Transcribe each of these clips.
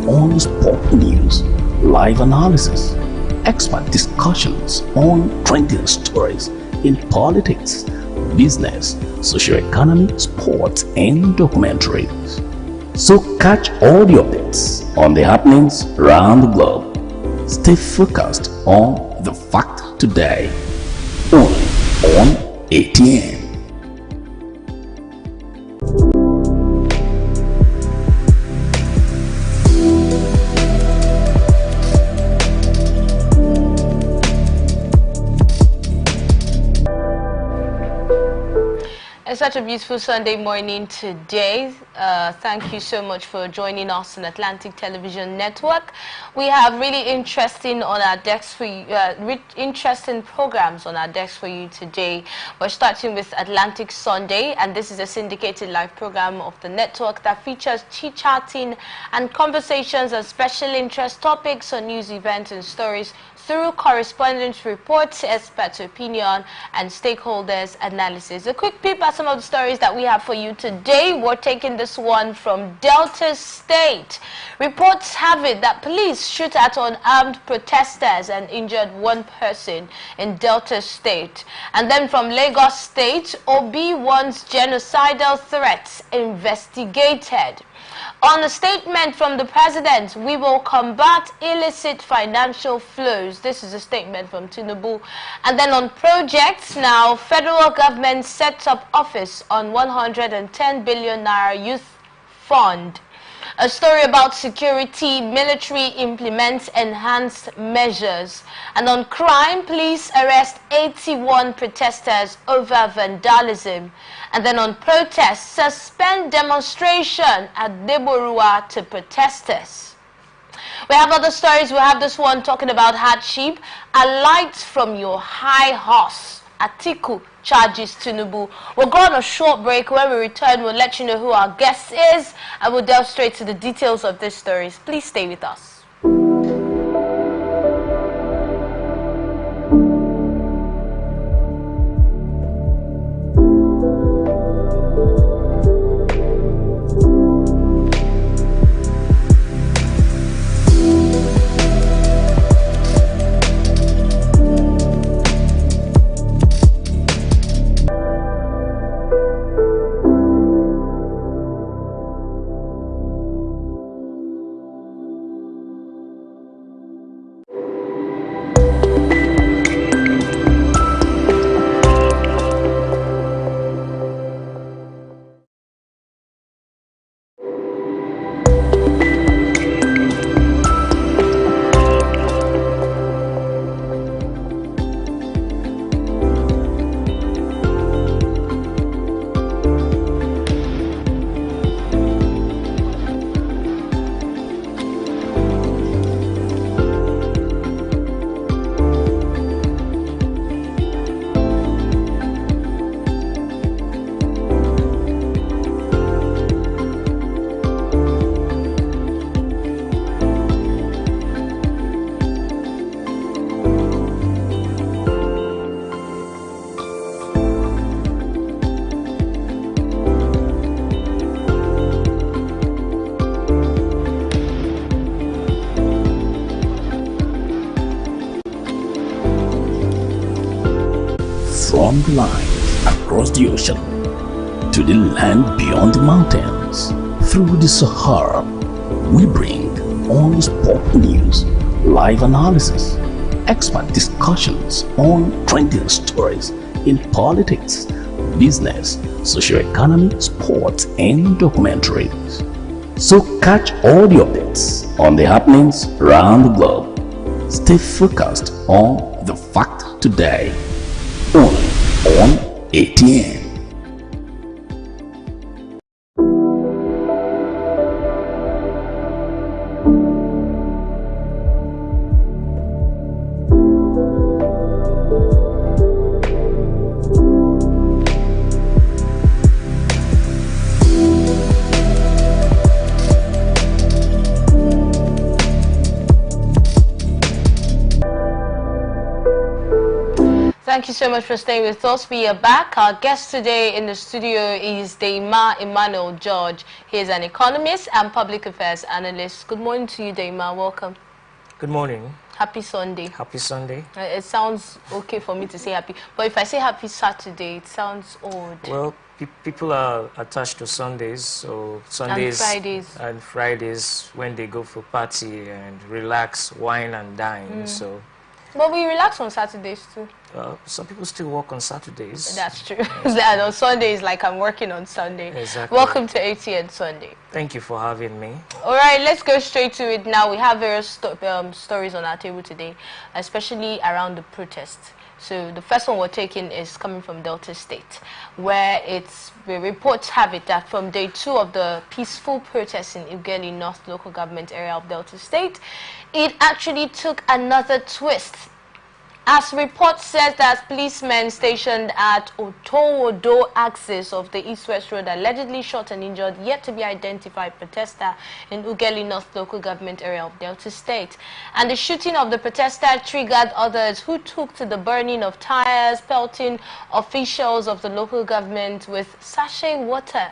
on-the-spot news, live analysis, expert discussions on trending stories in politics, business, socio-economy, sports, and documentaries. So catch all the updates on the happenings around the globe. Stay focused on the fact today, only on ATN. It's such a beautiful Sunday morning today. Thank you so much for joining us on Atlantic Television Network. We have really interesting on our decks for you, interesting programs on our decks for you today. We're starting with Atlantic Sunday, and this is a syndicated live program of the network that features chit-chatting and conversations on special interest topics on news, events, and stories through correspondence reports, expert opinion, and stakeholders analysis. A quick peep at some of the stories that we have for you today. We're taking this one from Delta State. Reports have it that police shoot at unarmed protesters and injured one person in Delta State. And then from Lagos State, Obi wants genocidal threats investigated. On a statement from the president, we will combat illicit financial flows. This is a statement from Tinubu. And then on projects now, federal government sets up office on 110 billion naira youth fund. A story about security, military implements enhanced measures. And on crime, police arrest 81 protesters over vandalism. And then on protests, suspend demonstration at Deborua to protesters. We have other stories. We have this one talking about hardship. Alight from your high horse. Atiku charges Tinubu. We'll go on a short break. When we return, we'll let you know who our guest is, and we'll delve straight to the details of these stories. Please stay with us. From the line across the ocean to the land beyond the mountains, through the Sahara, we bring on-the-spot news, live analysis, expert discussions on trending stories in politics, business, socio-economy, sports, and documentaries. So catch all the updates on the happenings around the globe. Stay focused on the fact today, only on ATN. Thank you so much for staying with us. We are back. Our guest today in the studio is Deima Emmanuel George. He is an economist and public affairs analyst. Good morning to you, Deima. Welcome. Good morning. Happy Sunday. Happy Sunday. It sounds okay for me to say happy, but if I say happy Saturday, it sounds odd. Well, people are attached to Sundays, so Sundays and Fridays when they go for party and relax, wine and dine. So, but we relax on Saturdays too. Some people still work on Saturdays. That's true. And on Sundays, like I'm working on Sunday. Exactly. Welcome to Atn Sunday. Thank you for having me. All right, let's go straight to it now. We have various stories on our table today, especially around the protest. So the first one we're taking is coming from Delta State, where the reports have it that from day 2 of the peaceful protests in Ughelli North local government area of Delta State, it actually took another twist. As report says that policemen stationed at Otowodo axis of the East-West Road allegedly shot and injured yet to be identified protester in Ughelli North local government area of Delta State. And the shooting of the protester triggered others who took to the burning of tires, pelting officials of the local government with sachet water.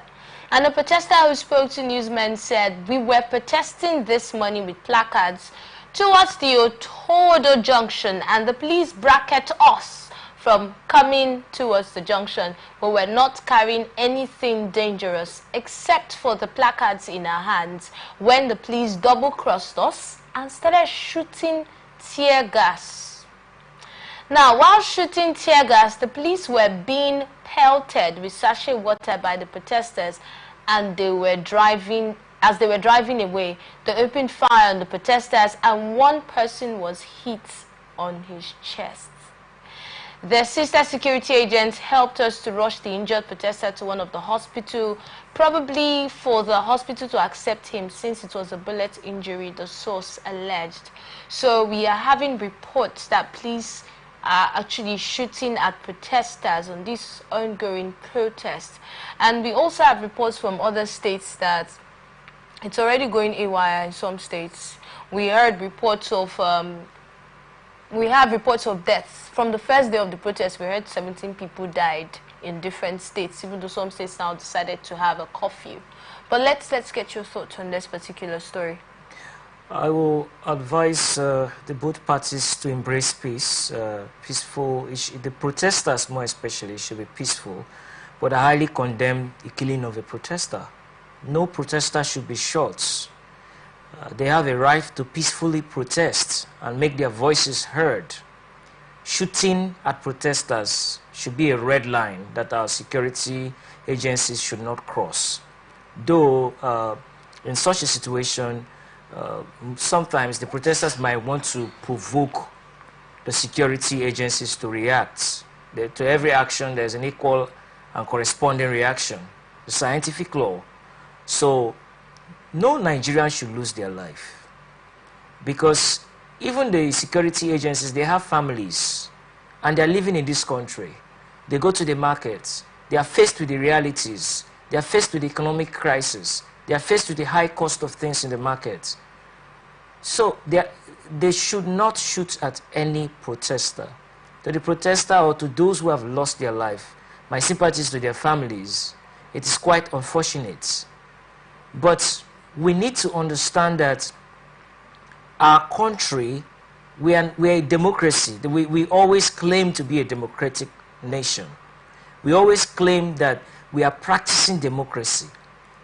And the protester who spoke to newsmen said, "We were protesting this morning with placards towards the Otowodo junction, and the police bracket us from coming towards the junction, but we're not carrying anything dangerous except for the placards in our hands when the police double-crossed us and started shooting tear gas." Now, while shooting tear gas, the police were being pelted with sachet water by the protesters, and as they were driving away, they opened fire on the protesters, and one person was hit on his chest. The sister security agents helped us to rush the injured protester to one of the hospital, probably for the hospital to accept him since it was a bullet injury, the source alleged. So we are having reports that police are actually shooting at protesters on this ongoing protest. And we also have reports from other states that it's already going haywire in some states. We heard reports of, we have reports of deaths. From the first day of the protest, we heard 17 people died in different states, even though some states now decided to have a curfew. But let's get your thoughts on this particular story. I will advise the both parties to embrace peace. Peaceful, the protesters more especially should be peaceful, but I highly condemn the killing of a protester. No protester should be shot. They have a right to peacefully protest and make their voices heard. Shooting at protesters should be a red line that our security agencies should not cross. Though in such a situation, sometimes the protesters might want to provoke the security agencies to react. To every action, there's an equal and corresponding reaction. The scientific law. So, no Nigerian should lose their life, because even the security agencies, they have families and they're living in this country. They go to the markets, they are faced with the realities, they are faced with the economic crisis, they are faced with the high cost of things in the market. So they should not shoot at any protester. To the protester or to those who have lost their life, my sympathies to their families. It is quite unfortunate. But we need to understand that our country, we are a democracy. We always claim to be a democratic nation. We always claim that we are practicing democracy.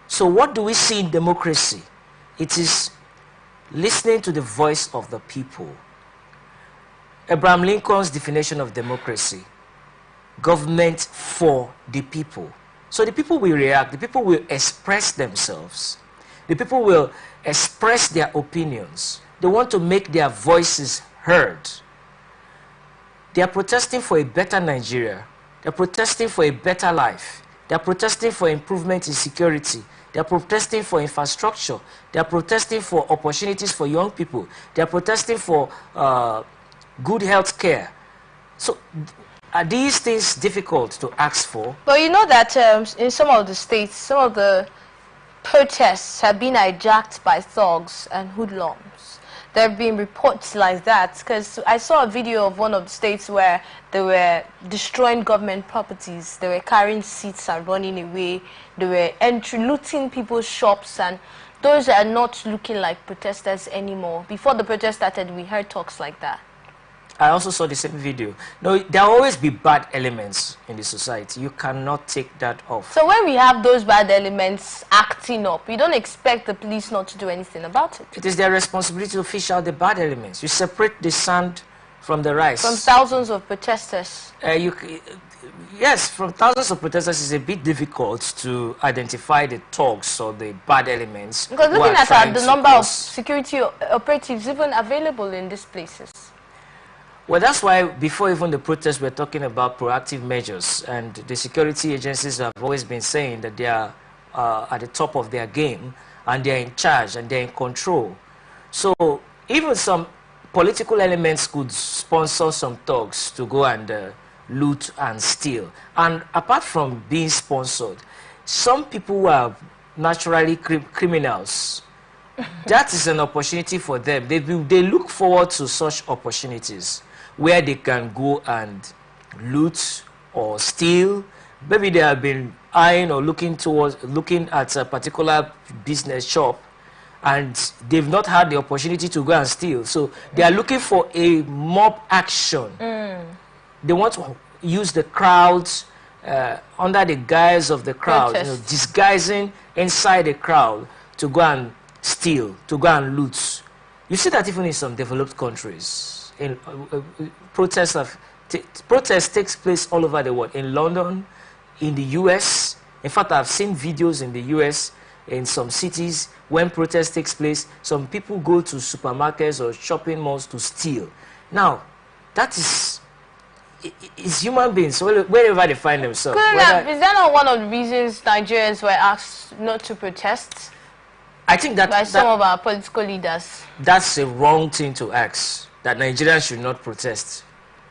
So what do we see in democracy? It is listening to the voice of the people. Abraham Lincoln's definition of democracy: government for the people. So the people will react, the people will express themselves, the people will express their opinions. They want to make their voices heard. They are protesting for a better Nigeria. They are protesting for a better life. They are protesting for improvement in security. They are protesting for infrastructure. They are protesting for opportunities for young people. They are protesting for good health care. So are these things difficult to ask for? But you know that in some of the states, some of the protests have been hijacked by thugs and hoodlums. there have been reports like that, because I saw a video of one of the states where they were destroying government properties, they were carrying seats and running away, they were looting people's shops, and those are not looking like protesters anymore. Before the protest started, we heard talks like that. I also saw the same video. No, there will always be bad elements in the society. You cannot take that off. So when we have those bad elements acting up, we don't expect the police not to do anything about it. It is their responsibility to fish out the bad elements. You separate the sand from the rice. From thousands of protesters. Yes, from thousands of protesters, it's a bit difficult to identify the thugs or the bad elements. Because looking at the number of security operatives even available in these places. Well, that's why before even the protests, we're talking about proactive measures, and the security agencies have always been saying that they are at the top of their game, and they're in charge, and they're in control. So even some political elements could sponsor some thugs to go and loot and steal. And apart from being sponsored, some people who are naturally criminals, that is an opportunity for them. They look forward to such opportunities where they can go and loot or steal. Maybe they have been eyeing or looking at a particular business shop, and they've not had the opportunity to go and steal. So they are looking for a mob action. They want to use the crowds under the guise of the crowd, disguising inside the crowd to go and steal, to go and loot. You see that even in some developed countries. Protest takes place all over the world. In London, in the US. In fact, I've seen videos in the US, in some cities, when protest takes place, some people go to supermarkets or shopping malls to steal. Now, that is human beings, wherever they find themselves. Is that not one of the reasons Nigerians were asked not to protest? I think that by some of our political leaders. That's a wrong thing to ask, that Nigerians should not protest.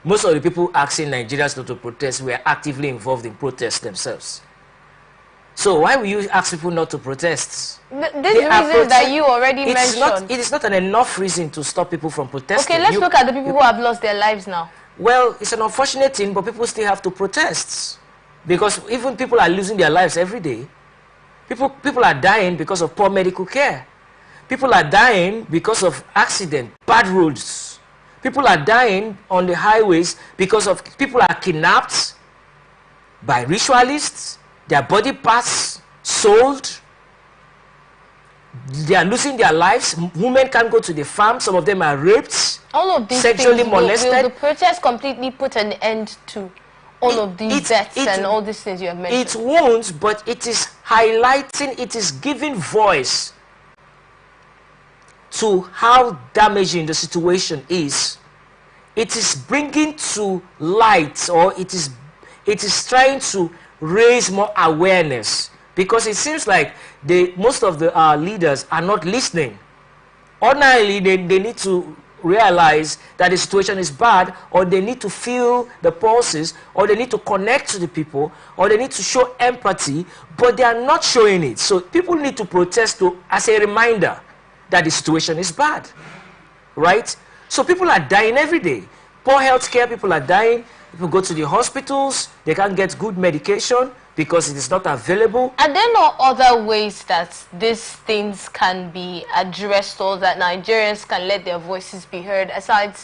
Most of the people asking Nigerians not to protest were actively involved in protests themselves. So why will you ask people not to protest? These reasons that you already mentioned. It is not an enough reason to stop people from protesting. Okay, let's look at the people who have lost their lives now. Well, it's an unfortunate thing, but people still have to protest. Because even people are losing their lives every day. People are dying because of poor medical care. People are dying because of accident, bad roads. People are dying on the highways because of people are kidnapped by ritualists, their body parts sold. They are losing their lives. Women can't go to the farm. Some of them are raped, all of these sexually molested. Will the protest completely put an end to all of these deaths and all these things you have mentioned? It won't, but it is highlighting, it is giving voice to how damaging the situation is. It is bringing to light, or it is trying to raise more awareness, because it seems like most of the leaders are not listening. Ordinarily, they need to realize that the situation is bad, or they need to feel the pulses, or they need to connect to the people, or they need to show empathy, but they are not showing it. So people need to protest as a reminder that the situation is bad, right? So people are dying every day. Poor health care, people are dying. People go to the hospitals, they can't get good medication because it is not available. Are there no other ways that these things can be addressed, or that Nigerians can let their voices be heard, aside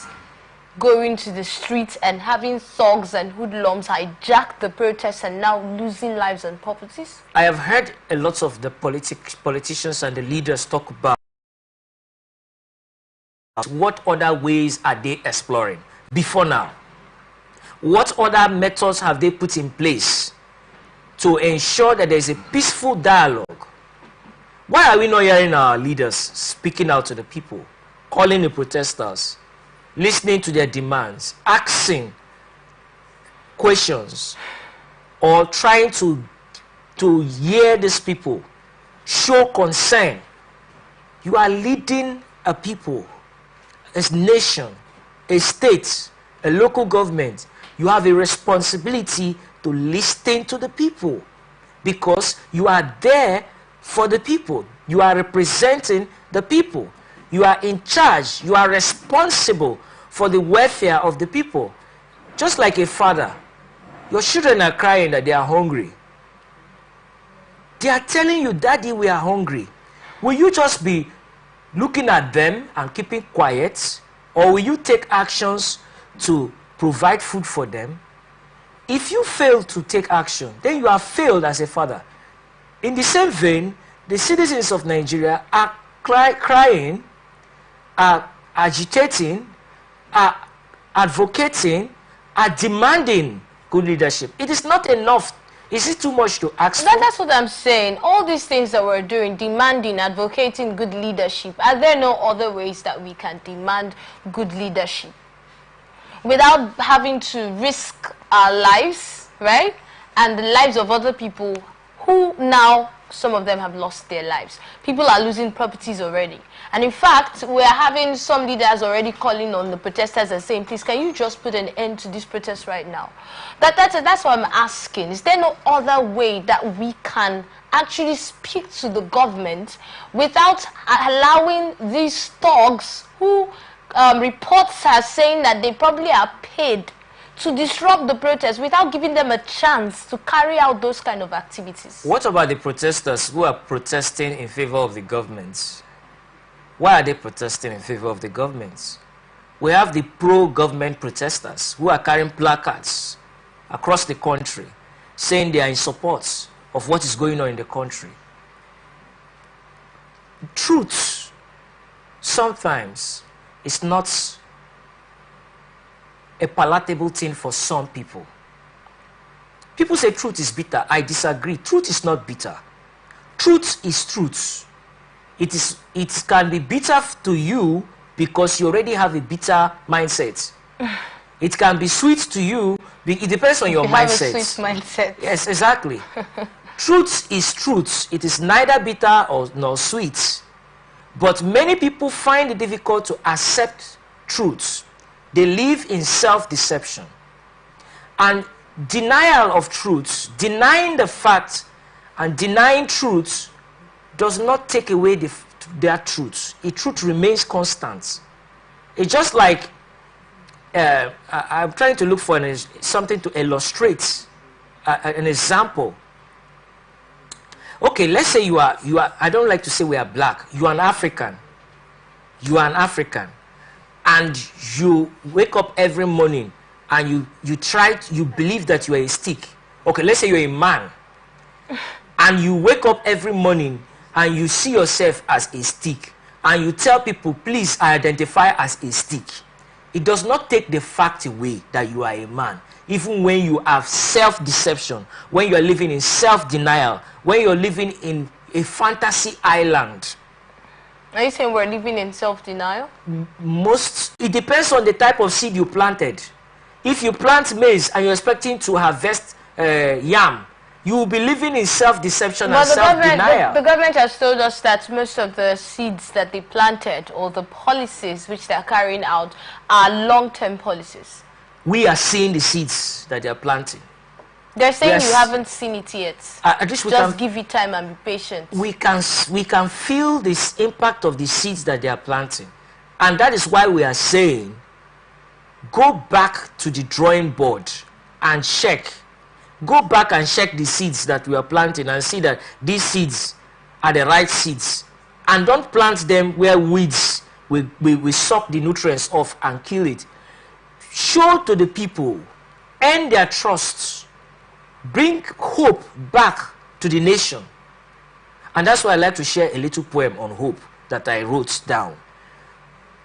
going to the streets and having thugs and hoodlums hijack the protests and now losing lives and properties? I have heard a lot of the politicians and the leaders talk about what other ways are they exploring before now. What other methods have they put in place to ensure that there is a peaceful dialogue? Why are we not hearing our leaders speaking out to the people, calling the protesters, listening to their demands, asking questions, or trying to hear these people, show concern? You are leading a people, a nation, a state, a local government. You have a responsibility to listen to the people, because you are there for the people. You are representing the people. You are in charge. You are responsible for the welfare of the people. Just like a father. Your children are crying that they are hungry. They are telling you, Daddy, we are hungry. Will you just be looking at them and keeping quiet? Or will you take actions to provide food for them? If you fail to take action, then you have failed as a father. In the same vein, the citizens of Nigeria are crying, are agitating, are advocating, are demanding good leadership. It is not enough. Is it too much to ask for? That's what I'm saying. All these things that we're doing, demanding, advocating good leadership, are there no other ways that we can demand good leadership without having to risk our lives, right? And the lives of other people who now, some of them have lost their lives. People are losing properties already. And in fact, we are having some leaders already calling on the protesters and saying, please, can you just put an end to this protest right now? That's what I'm asking. Is there no other way that we can actually speak to the government without allowing these thugs who reports are saying that they probably are paid to disrupt the protest without giving them a chance to carry out those kind of activities? What about the protesters who are protesting in favor of the government? Why are they protesting in favor of the government? We have the pro-government protesters who are carrying placards across the country saying they are in support of what is going on in the country. Truth sometimes is not a palatable thing for some people. People say truth is bitter. I disagree. Truth is not bitter. Truth is truth. It can be bitter to you because you already have a bitter mindset. It can be sweet to you. It depends on your mindset. Have a sweet mindset. Yes, exactly. Truth is truth. It is neither bitter nor sweet. But many people find it difficult to accept truth. They live in self-deception. And denial of truth, denying the fact and denying truth does not take away their truth. The truth remains constant. It's just like, I'm trying to look for something to illustrate an example. Okay, let's say you are, I don't like to say we are black. You are an African. You are an African. And you wake up every morning and you believe that you are a stick. Okay, let's say you're a man. And you wake up every morning and you see yourself as a stick. And you tell people, please identify as a stick. It does not take the fact away that you are a man. Even when you have self-deception, when you are living in self-denial, when you're living in a fantasy island. Are you saying we're living in self-denial? It depends on the type of seed you planted. If you plant maize and you're expecting to harvest yam, you will be living in self-deception and self-denial. The government has told us that most of the seeds that they planted or the policies which they're carrying out are long-term policies. We are seeing the seeds that they're planting. They're saying you haven't seen it yet. Just give it time and be patient. We can feel this impact of the seeds that they are planting. And that is why we are saying, go back to the drawing board and check. Go back and check the seeds that we are planting and see that these seeds are the right seeds. And don't plant them where weeds will suck the nutrients off and kill it. Show to the people, earn their trust. Bring hope back to the nation. And that's why I like to share a little poem on hope that I wrote down.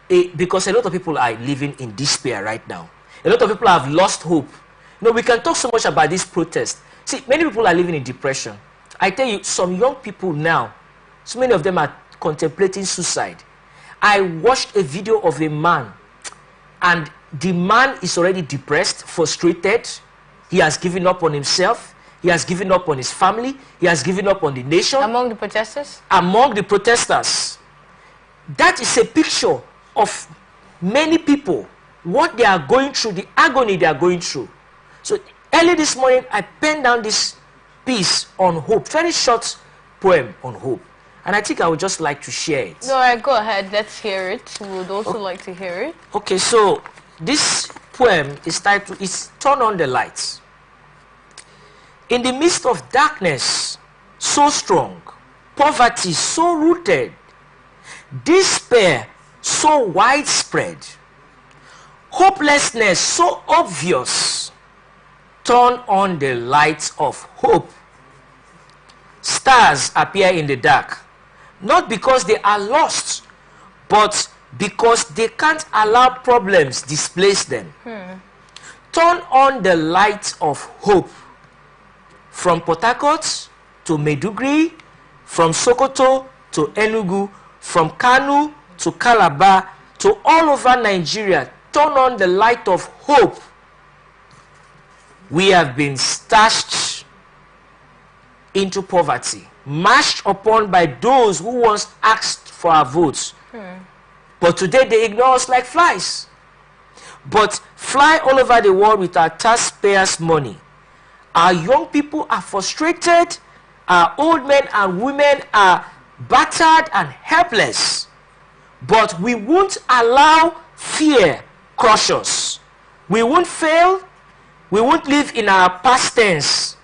Because a lot of people are living in despair right now. A lot of people have lost hope. You know, we can talk so much about this protest. See, many people are living in depression. I tell you, some young people now, so many of them are contemplating suicide. I watched a video of a man, and the man is already depressed, frustrated. He has given up on himself. He has given up on his family. He has given up on the nation. Among the protesters? Among the protesters. That is a picture of many people, what they are going through, the agony they are going through. So early this morning, I penned down this piece on hope, very short poem on hope. And I think I would just like to share it. All right, go ahead. Let's hear it. We would also like to hear it. Okay, so this poem is titled, it's Turn on the Lights. In the midst of darkness so strong, poverty so rooted, despair so widespread, hopelessness so obvious, turn on the lights of hope. Stars appear in the dark, not because they are lost, but because they can't allow problems displace them. Turn on the lights of hope. From Port Harcourt to Maiduguri, from Sokoto to Enugu, from Kanu to Calabar, to all over Nigeria, turn on the light of hope. We have been stashed into poverty, mashed upon by those who once asked for our votes. But today they ignore us like flies. But fly all over the world with our taxpayers' money. Our young people are frustrated. Our old men and women are battered and helpless. But we won't allow fear crush us. We won't fail. We won't live in our past tense.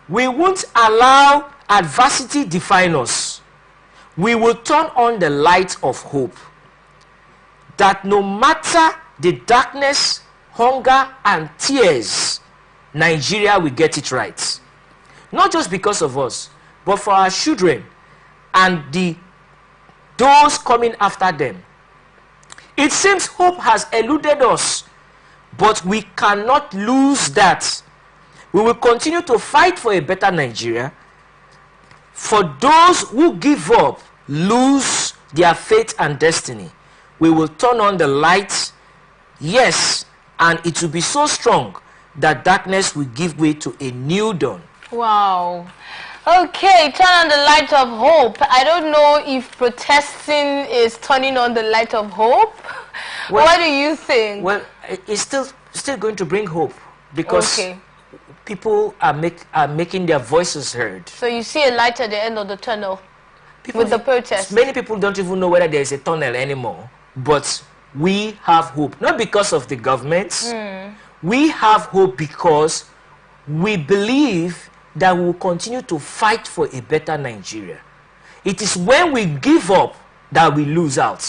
We won't allow adversity define us. We will turn on the light of hope. That no matter the darkness, hunger, and tears, Nigeria will get it right. Not just because of us, but for our children and those coming after them. It seems hope has eluded us, but we cannot lose that. We will continue to fight for a better Nigeria. For those who give up, lose their faith and destiny, we will turn on the light, yes, and it will be so strong that darkness will give way to a new dawn. Wow. Okay, turn on the light of hope. I don't know if protesting is turning on the light of hope. Well, what do you think? Well, it's still going to bring hope, because people are making their voices heard. So you see a light at the end of the tunnel with the protest. Many people don't even know whether there is a tunnel anymore, but we have hope. Not because of the government. We have hope because we believe that we will continue to fight for a better Nigeria. It is when we give up that we lose out.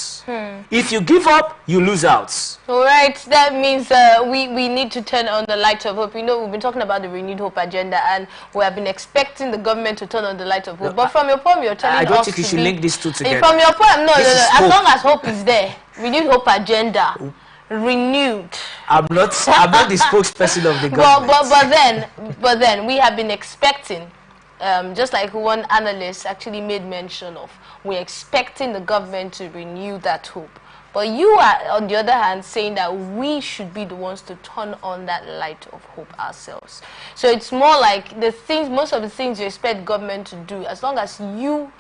If you give up, you lose out. All right, that means we need to turn on the light of hope. You know, we've been talking about the renewed hope agenda, and we have been expecting the government to turn on the light of hope. But from your poem, you're telling us I don't think you should link these two together. From your poem, no. As long as hope is there, renewed hope agenda, renewed. I'm not the spokesperson of the government. But then we have been expecting, just like one analyst actually made mention of, we're expecting the government to renew that hope. But you are, on the other hand, saying that we should be the ones to turn on that light of hope ourselves. So it's more like most of the things you expect government to do, as long as you,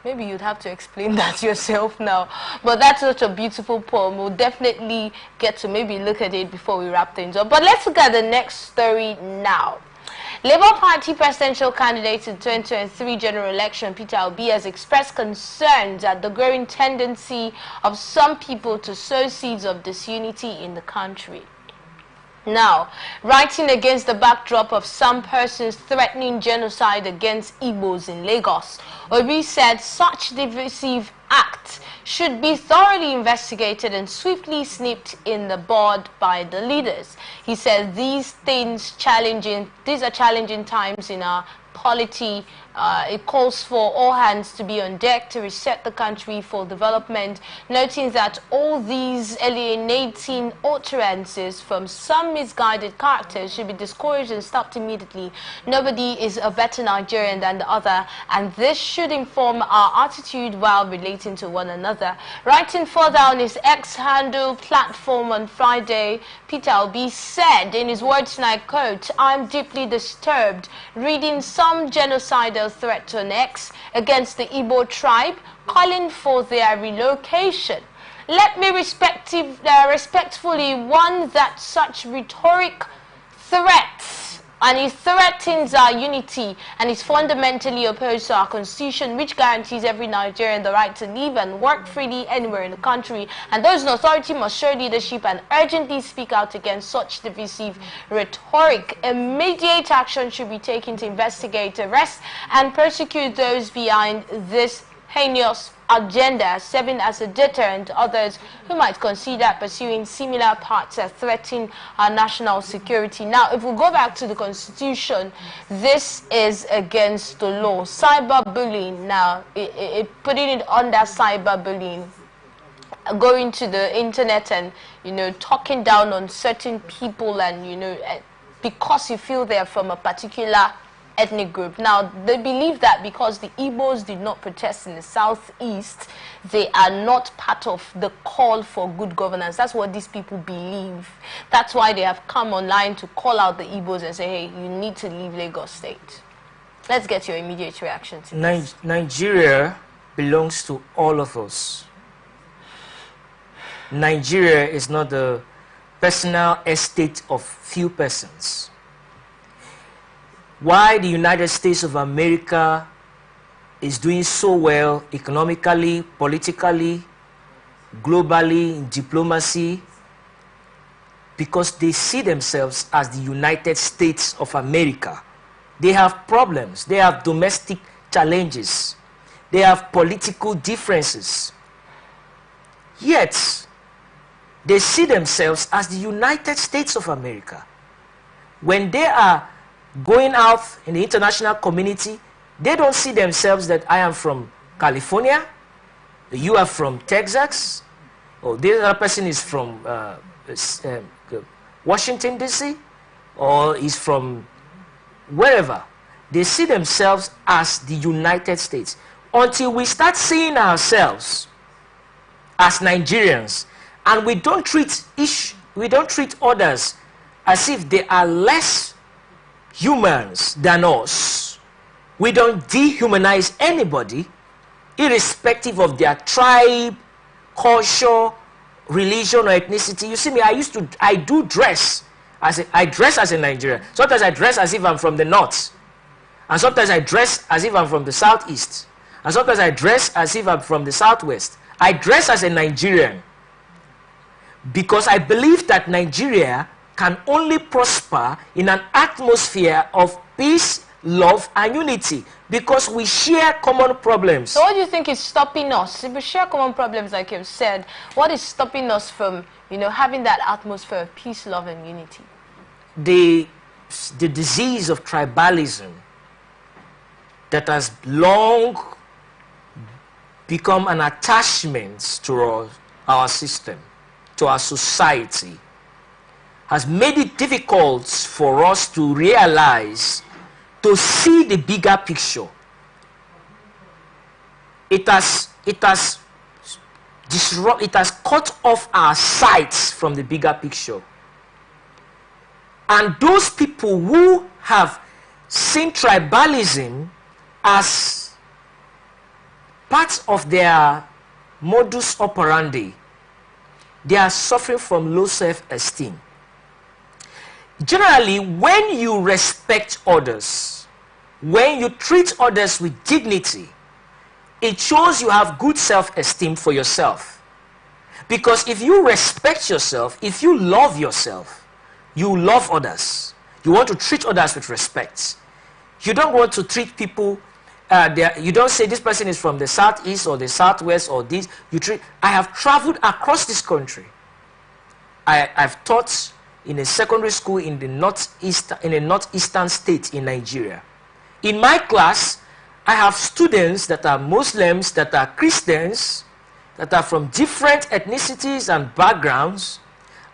maybe you'd have to explain that yourself now. But that's such a beautiful poem. We'll definitely get to maybe look at it before we wrap things up. But let's look at the next story now. Labour Party presidential candidate in 2023 general election, Peter Obi, has expressed concerns at the growing tendency of some people to sow seeds of disunity in the country. Now, writing against the backdrop of some persons threatening genocide against Igbos in Lagos, Obi said such divisive acts should be thoroughly investigated and swiftly snipped in the bud by the leaders. He said these are challenging times in our polity. It calls for all hands to be on deck to reset the country for development, noting that all these alienating utterances from some misguided characters should be discouraged and stopped immediately. Nobody is a better Nigerian than the other, and this should inform our attitude while relating to one another. Writing further on his X-handle platform on Friday, Peter Obi said in his words, and I quote, "I'm deeply disturbed reading some genocidal threat on X against the Igbo tribe, calling for their relocation. Let me respectfully warn that such rhetoric threats and it threatens our unity and is fundamentally opposed to our constitution, which guarantees every Nigerian the right to live and work freely anywhere in the country. And those in authority must show leadership and urgently speak out against such divisive rhetoric. Immediate action should be taken to investigate, arrest, and persecute those behind this heinous agenda, serving as a deterrent to others who might consider pursuing similar paths that threaten our national security. Now, if we go back to the Constitution, this is against the law. Cyberbullying, now, putting it under cyberbullying, going to the internet and, you know, talking down on certain people and, you know, because you feel they're from a particular ethnic group. Now, they believe that because the Igbos did not protest in the southeast, they are not part of the call for good governance. That's what these people believe. That's why they have come online to call out the Igbos and say, hey, you need to leave Lagos State. Let's get your immediate reaction to this. Nigeria belongs to all of us. Nigeria is not the personal estate of few persons. Why the United States of America is doing so well economically, politically, globally, in diplomacy, because they see themselves as the United States of America. They have problems, they have domestic challenges, they have political differences. Yet, they see themselves as the United States of America. When they are going out in the international community, they don't see themselves that I am from California, you are from Texas, or the other person is from Washington, D.C., or is from wherever. They see themselves as the United States. Until we start seeing ourselves as Nigerians, and we don't treat others as if they are less humans than us. We don't dehumanize anybody, irrespective of their tribe, culture, religion, or ethnicity. You see me, I dress as a Nigerian. Sometimes I dress as if I'm from the north, and sometimes I dress as if I'm from the southeast, and sometimes I dress as if I'm from the southwest. I dress as a Nigerian because I believe that Nigeria can only prosper in an atmosphere of peace, love, and unity, because we share common problems. So what do you think is stopping us? If we share common problems, like you've said, what is stopping us from, you know, having that atmosphere of peace, love, and unity? The disease of tribalism that has long become an attachment to our system, to our society, has made it difficult for us to realize, to see the bigger picture. It has cut off our sights from the bigger picture. And those people who have seen tribalism as part of their modus operandi, they are suffering from low self-esteem. Generally, when you respect others, when you treat others with dignity, it shows you have good self-esteem for yourself. Because if you respect yourself, if you love yourself, you love others. You want to treat others with respect. You don't want to treat people, you don't say this person is from the southeast or the southwest or this. I have traveled across this country. I've taught in a secondary school in a northeastern state in Nigeria. In my class, I have students that are Muslims, that are Christians, that are from different ethnicities and backgrounds.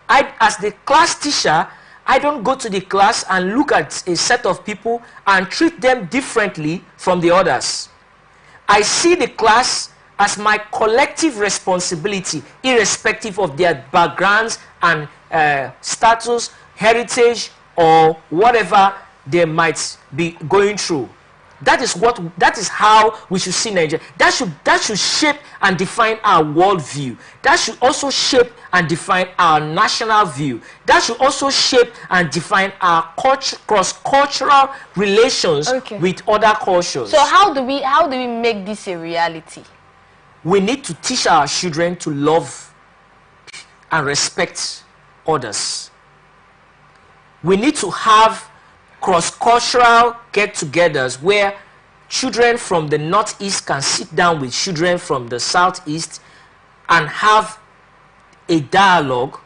As the class teacher, I don't go to the class and look at a set of people and treat them differently from the others. I see the class as my collective responsibility, irrespective of their backgrounds and status, heritage, or whatever they might be going through. That is how we should see Nigeria. That should shape and define our worldview. That should also shape and define our national view. That should also shape and define our cross-cultural relations with other cultures. So how do we make this a reality? We need to teach our children to love and respect others. We need to have cross-cultural get-togethers where children from the northeast can sit down with children from the southeast and have a dialogue.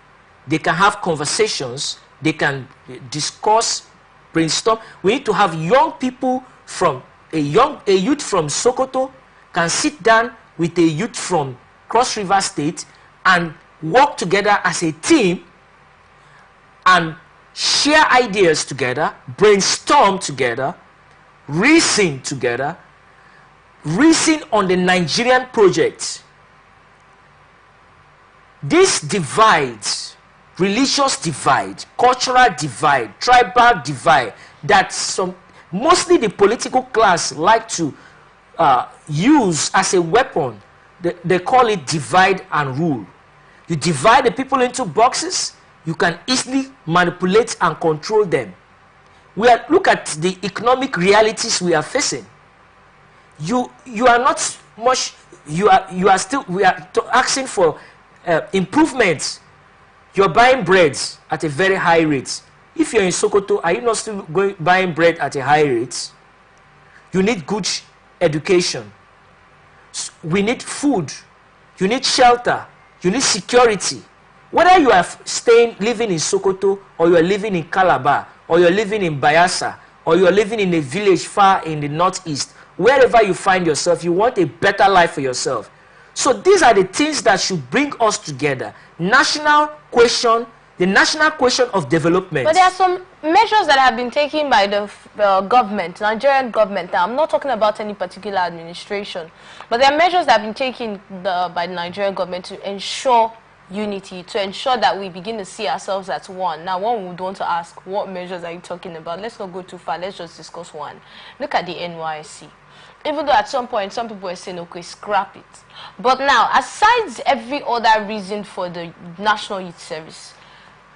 They can have conversations. They can discuss, brainstorm. We need to have young people from a youth from Sokoto can sit down with a youth from Cross River State and work together as a team and share ideas together, brainstorm together, reason together, reason on the Nigerian project. This divides, religious divide, cultural divide, tribal divide, that mostly the political class like to use as a weapon. They call it divide and rule. You divide the people into boxes, you can easily manipulate and control them. Look at the economic realities we are facing. You are not much. We are asking for improvements. You're buying bread at a very high rate. If you're in Sokoto, are you not still buying bread at a high rate? You need good education. We need food. You need shelter. You need security. Whether you are living in Sokoto, or you are living in Calabar, or you are living in Bayelsa, or you are living in a village far in the northeast, wherever you find yourself, you want a better life for yourself. So these are the things that should bring us together. National question, the national question of development. But there are some measures that have been taken by the government, Nigerian government. Now, I'm not talking about any particular administration, but there are measures that have been taken by the Nigerian government to ensure unity, to ensure that we begin to see ourselves as one. Now, one would want to ask, what measures are you talking about? Let's not go too far. Let's just discuss one. Look at the NYSC. Even though at some point, some people were saying, okay, scrap it. But now, aside every other reason for the National Youth Service,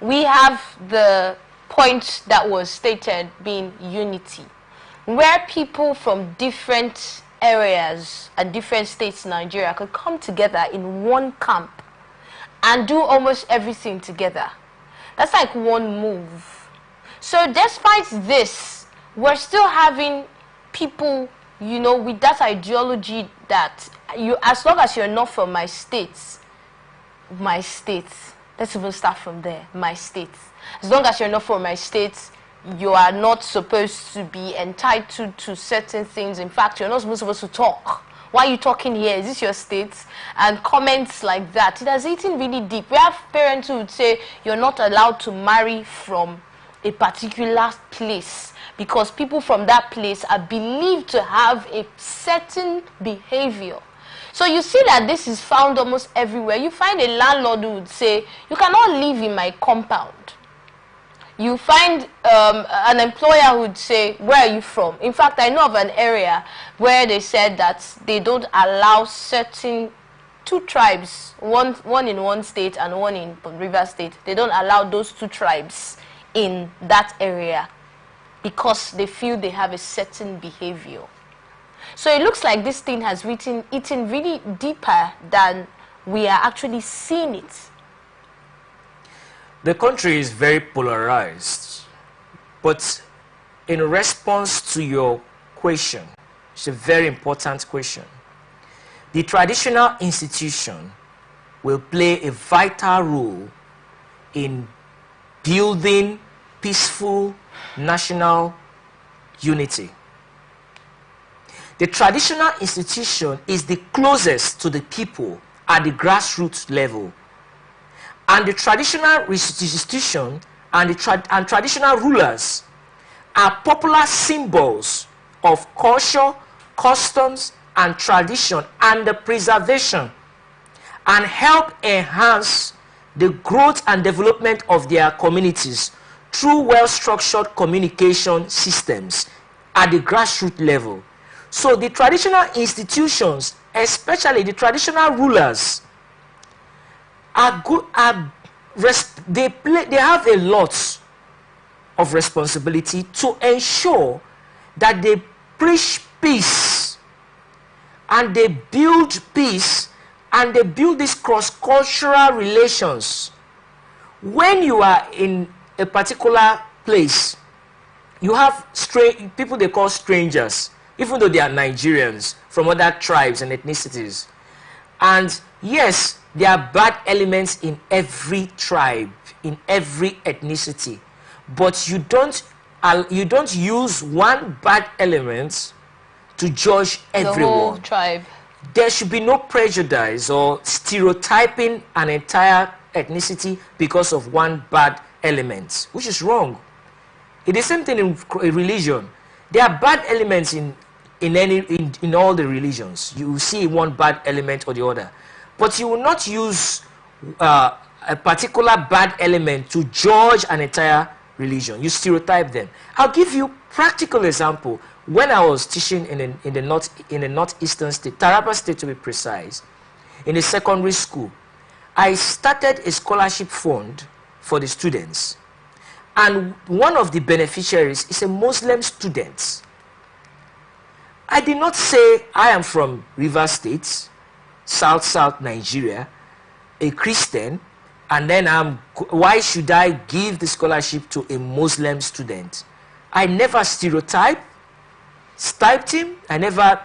we have the point that was stated being unity, where people from different areas and different states in Nigeria could come together in one camp and do almost everything together. That's like one move. So despite this, we're still having people, you know, with that ideology that as long as you're not from my state, let's even start from there, my state. As long as you're not from my state, you are not supposed to be entitled to certain things. In fact, you're not supposed to talk. Why are you talking here? Is this your state? And comments like that. It has eaten really deep. We have parents who would say you're not allowed to marry from a particular place because people from that place are believed to have a certain behavior. So you see that this is found almost everywhere. You find a landlord who would say, you cannot live in my compound. You find an employer who would say, where are you from? In fact, I know of an area where they said that they don't allow certain two tribes, one in one state and one in River State. They don't allow those two tribes in that area because they feel they have a certain behavior. So it looks like this thing has eaten really deeper than we are actually seeing it. The country is very polarized, but in response to your question, it's a very important question. The traditional institution will play a vital role in building peaceful national unity. The traditional institution is the closest to the people at the grassroots level. And the traditional institution and traditional rulers are popular symbols of culture, customs, and tradition and the preservation, and help enhance the growth and development of their communities through well-structured communication systems at the grassroots level. So the traditional institutions, especially the traditional rulers, are good. They have a lot of responsibility to ensure that they preach peace and they build peace and they build these cross-cultural relations. When you are in a particular place, you have people they call strangers, even though they are Nigerians from other tribes and ethnicities. And yes, there are bad elements in every tribe, in every ethnicity, but you don't use one bad element to judge everyone. The whole tribe. There should be no prejudice or stereotyping an entire ethnicity because of one bad element, which is wrong. It's the same thing in religion. There are bad elements in all the religions. You will see one bad element or the other, but you will not use a particular bad element to judge an entire religion. You stereotype them. I'll give you practical example. When I was teaching in the northeastern state, Taraba State to be precise, in a secondary school, I started a scholarship fund for the students, and one of the beneficiaries is a Muslim student. I did not say I am from Rivers State, South Nigeria, a Christian, and then why should I give the scholarship to a Muslim student? I never stereotyped him. I never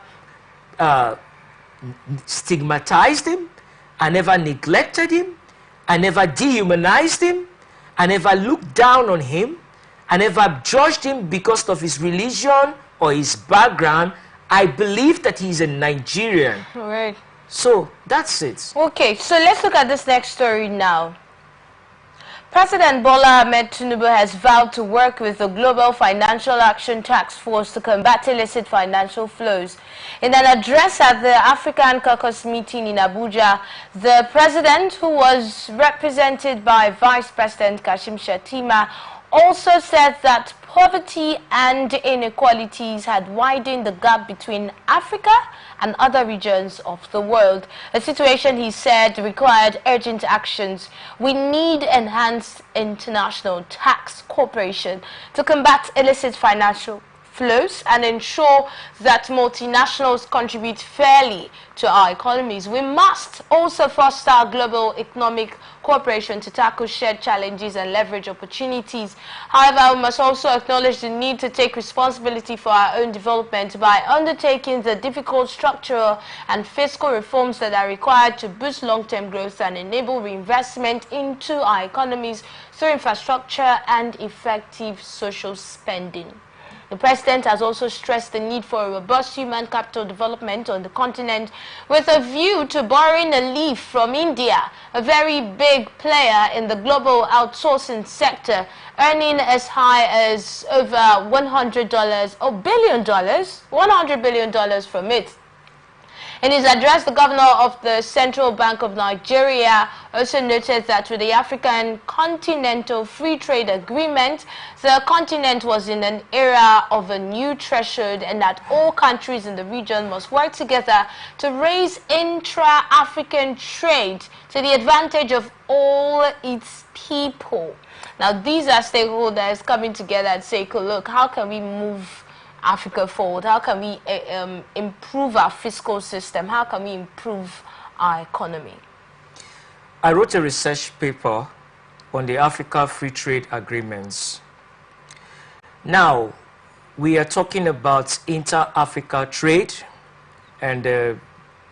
stigmatized him. I never neglected him. I never dehumanized him. I never looked down on him. I never judged him because of his religion or his background. I believe that he's a Nigerian. All right. So that's it. Okay, so let's look at this next story now. President Bola Ahmed Tinubu has vowed to work with the Global Financial Action Task Force to combat illicit financial flows. In an address at the African Caucus meeting in Abuja, the president, who was represented by Vice President Kashim Shettima, also said that poverty and inequalities had widened the gap between Africa and other regions of the world. A situation, he said, required urgent actions. We need enhanced international tax cooperation to combat illicit financial flows and ensure that multinationals contribute fairly to our economies. We must also foster global economic cooperation to tackle shared challenges and leverage opportunities. However, we must also acknowledge the need to take responsibility for our own development by undertaking the difficult structural and fiscal reforms that are required to boost long-term growth and enable reinvestment into our economies through infrastructure and effective social spending. The president has also stressed the need for a robust human capital development on the continent with a view to borrowing a leaf from India, a very big player in the global outsourcing sector, earning as high as over $100 billion from it. In his address, the governor of the Central Bank of Nigeria also noted that with the African Continental Free Trade Agreement, the continent was in an era of a new threshold and that all countries in the region must work together to raise intra-African trade to the advantage of all its people. Now, these are stakeholders coming together and saying, look, how can we move Africa forward? How can we improve our fiscal system? How can we improve our economy? I wrote a research paper on the Africa Free Trade Agreements. Now, we are talking about inter-Africa trade, and the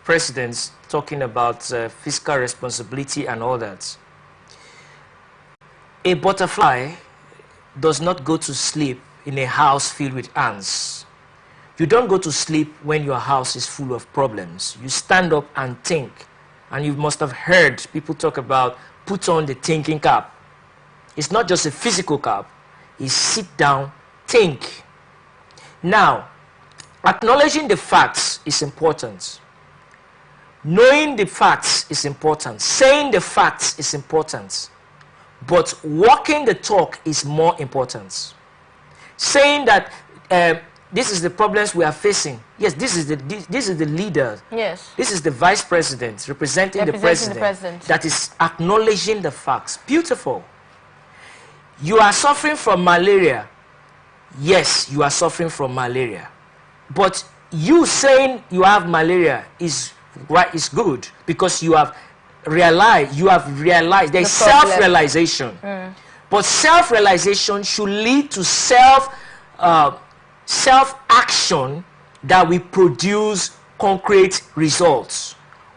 president's talking about fiscal responsibility and all that. A butterfly does not go to sleep in a house filled with ants. You don't go to sleep when your house is full of problems. You stand up and think. And you must have heard people talk about put on the thinking cap. It's not just a physical cap. It's sit down, think. Now, acknowledging the facts is important. Knowing the facts is important. Saying the facts is important. But walking the talk is more important. Saying that this is the problems we are facing. Yes, this is the leader. Yes. This is the vice president representing the president that is acknowledging the facts. Beautiful. You are suffering from malaria. Yes, you are suffering from malaria. But you saying you have malaria is right, is good, because you have realized there is self-realization. But self-realization should lead to self-action that will produce concrete results.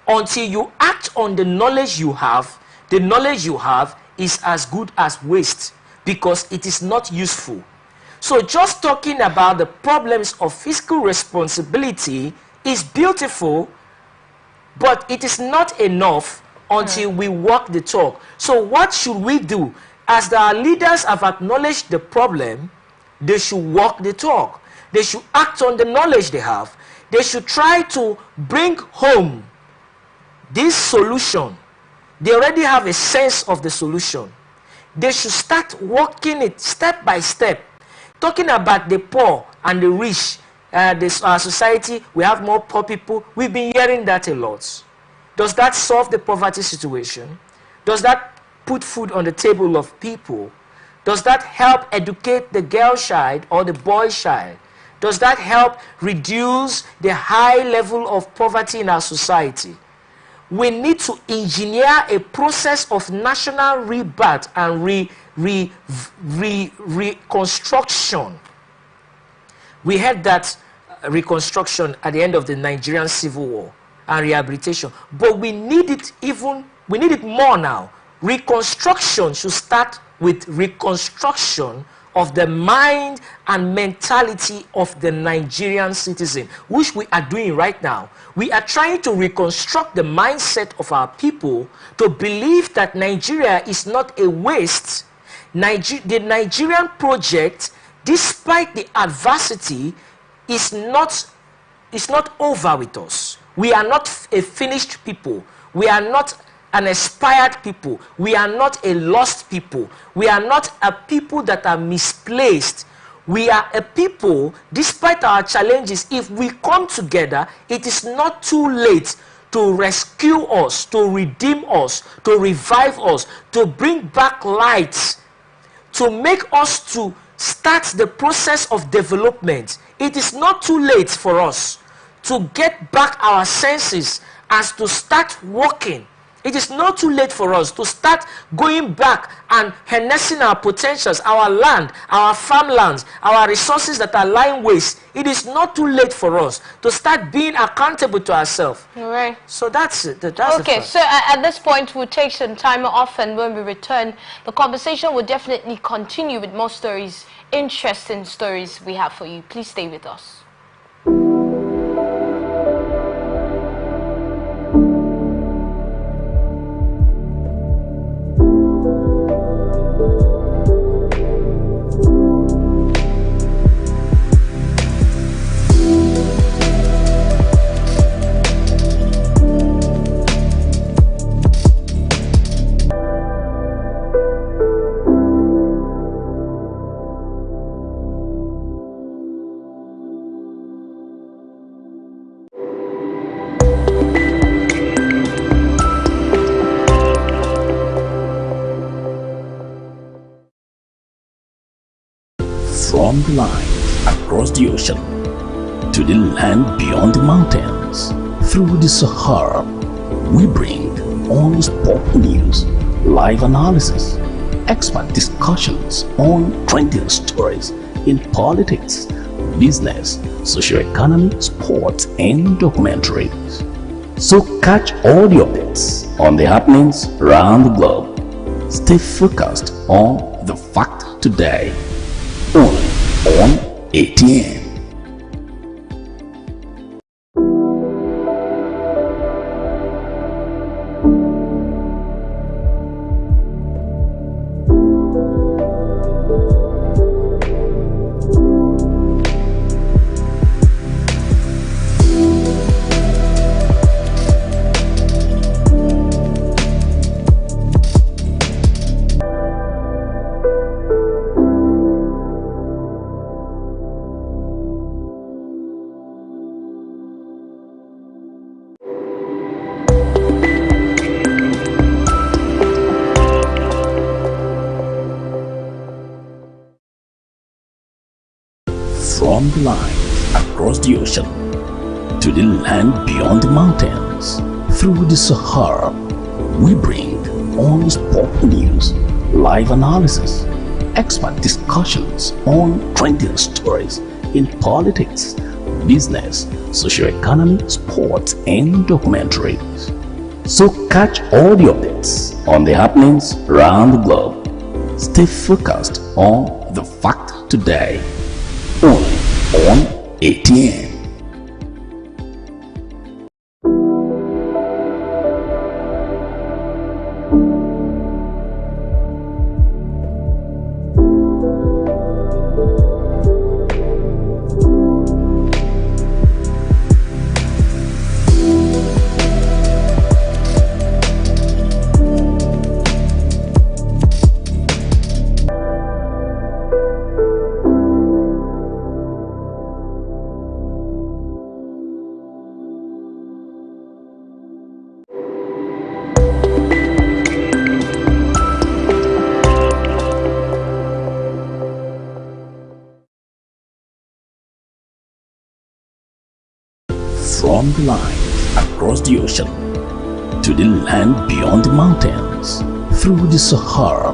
Until you act on the knowledge you have, the knowledge you have is as good as waste, because it is not useful. So just talking about the problems of fiscal responsibility is beautiful, but it is not enough until we walk the talk. So what should we do? As our leaders have acknowledged the problem, they should walk the talk. They should act on the knowledge they have. They should try to bring home this solution. They already have a sense of the solution. They should start working it step by step. Talking about the poor and the rich, our society, we have more poor people. We've been hearing that a lot. Does that solve the poverty situation? Does that put food on the table of people? Does that help educate the girl child or the boy child? Does that help reduce the high level of poverty in our society? We need to engineer a process of national rebirth and reconstruction. We had that reconstruction at the end of the Nigerian Civil War and rehabilitation, but we need it more now. Reconstruction should start with reconstruction of the mind and mentality of the Nigerian citizen, which we are doing right now. We are trying to reconstruct the mindset of our people to believe that Nigeria is not a waste. The Nigerian project, despite the adversity, is not over with us. We are not a finished people. We are not an expired people. We are not a lost people. We are not a people that are misplaced. We are a people, despite our challenges, if we come together, it is not too late to rescue us, to redeem us, to revive us, to bring back light, to make us to start the process of development. It is not too late for us to get back our senses and to start walking. It is not too late for us to start going back and harnessing our potentials, our land, our farmlands, our resources that are lying waste. It is not too late for us to start being accountable to ourselves. Right. So that's it. Okay, so at this point, we'll take some time off, and when we return, the conversation will definitely continue with more stories, interesting stories we have for you. Please stay with us. From the line across the ocean to the land beyond the mountains, through the Sahara, we bring on-spot news, live analysis, expert discussions on trending stories in politics, business, socio-economy, sports, and documentaries. So catch all the updates on the happenings around the globe. Stay focused on the fact today. Only on ATN. From the lines across the ocean to the land beyond the mountains, through the Sahara, we bring on sport news, live analysis, expert discussions on trending stories in politics, business, socio-economy, sports, and documentaries. So catch all the updates on the happenings around the globe. Stay focused on the fact today, only on ATN. From the lines across the ocean to the land beyond the mountains, through the Sahara,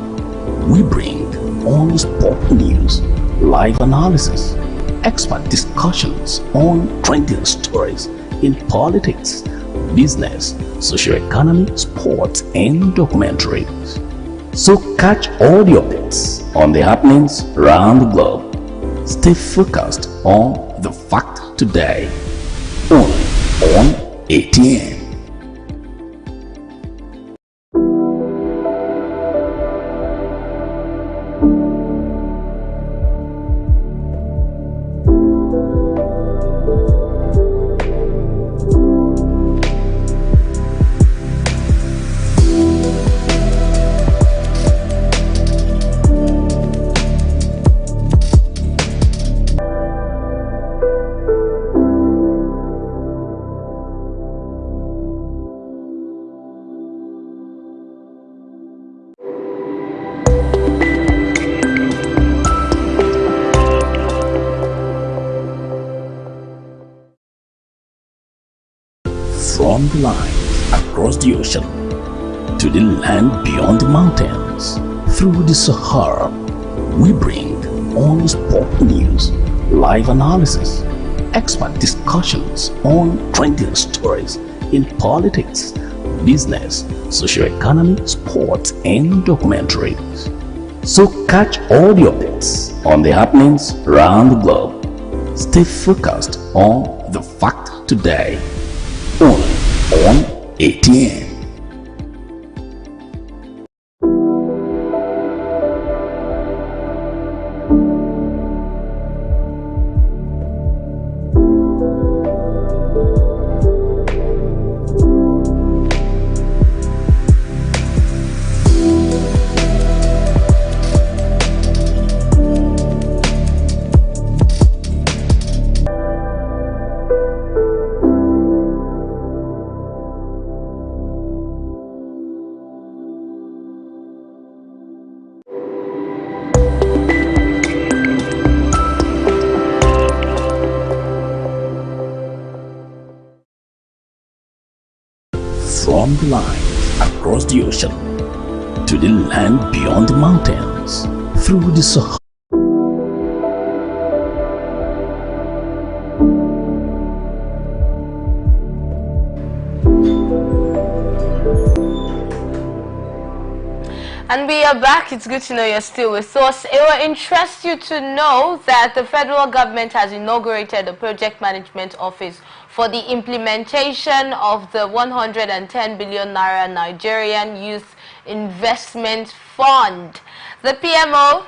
we bring on sport news, live analysis, expert discussions on trending stories in politics, business, socio-economy, sports, and documentaries. So catch all the updates on the happenings around the globe. Stay focused on the fact today, only on ATN. From the lines across the ocean to the land beyond the mountains, through the Sahara, we bring on sport news, live analysis, expert discussions on trending stories in politics, business, socio-economy, sports, and documentaries. So catch all the updates on the happenings around the globe. Stay focused on the fact today, only on ATN. From the lines across the ocean to the land beyond the mountains, through the Sahara. And we are back. It's good to know you're still with us. It will interest you to know that the federal government has inaugurated a project management office for the implementation of the 110 billion naira Nigerian Youth Investment Fund. The PMO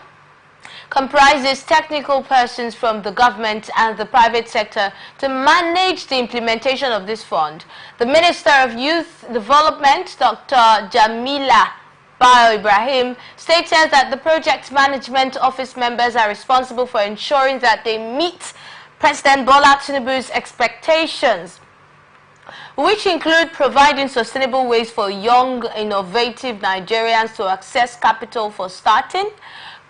comprises technical persons from the government and the private sector to manage the implementation of this fund. The Minister of Youth Development, Dr. Jamila Bayo Ibrahim, stated that the project management office members are responsible for ensuring that they meet President Bola Tinubu's expectations, which include providing sustainable ways for young, innovative Nigerians to access capital for starting,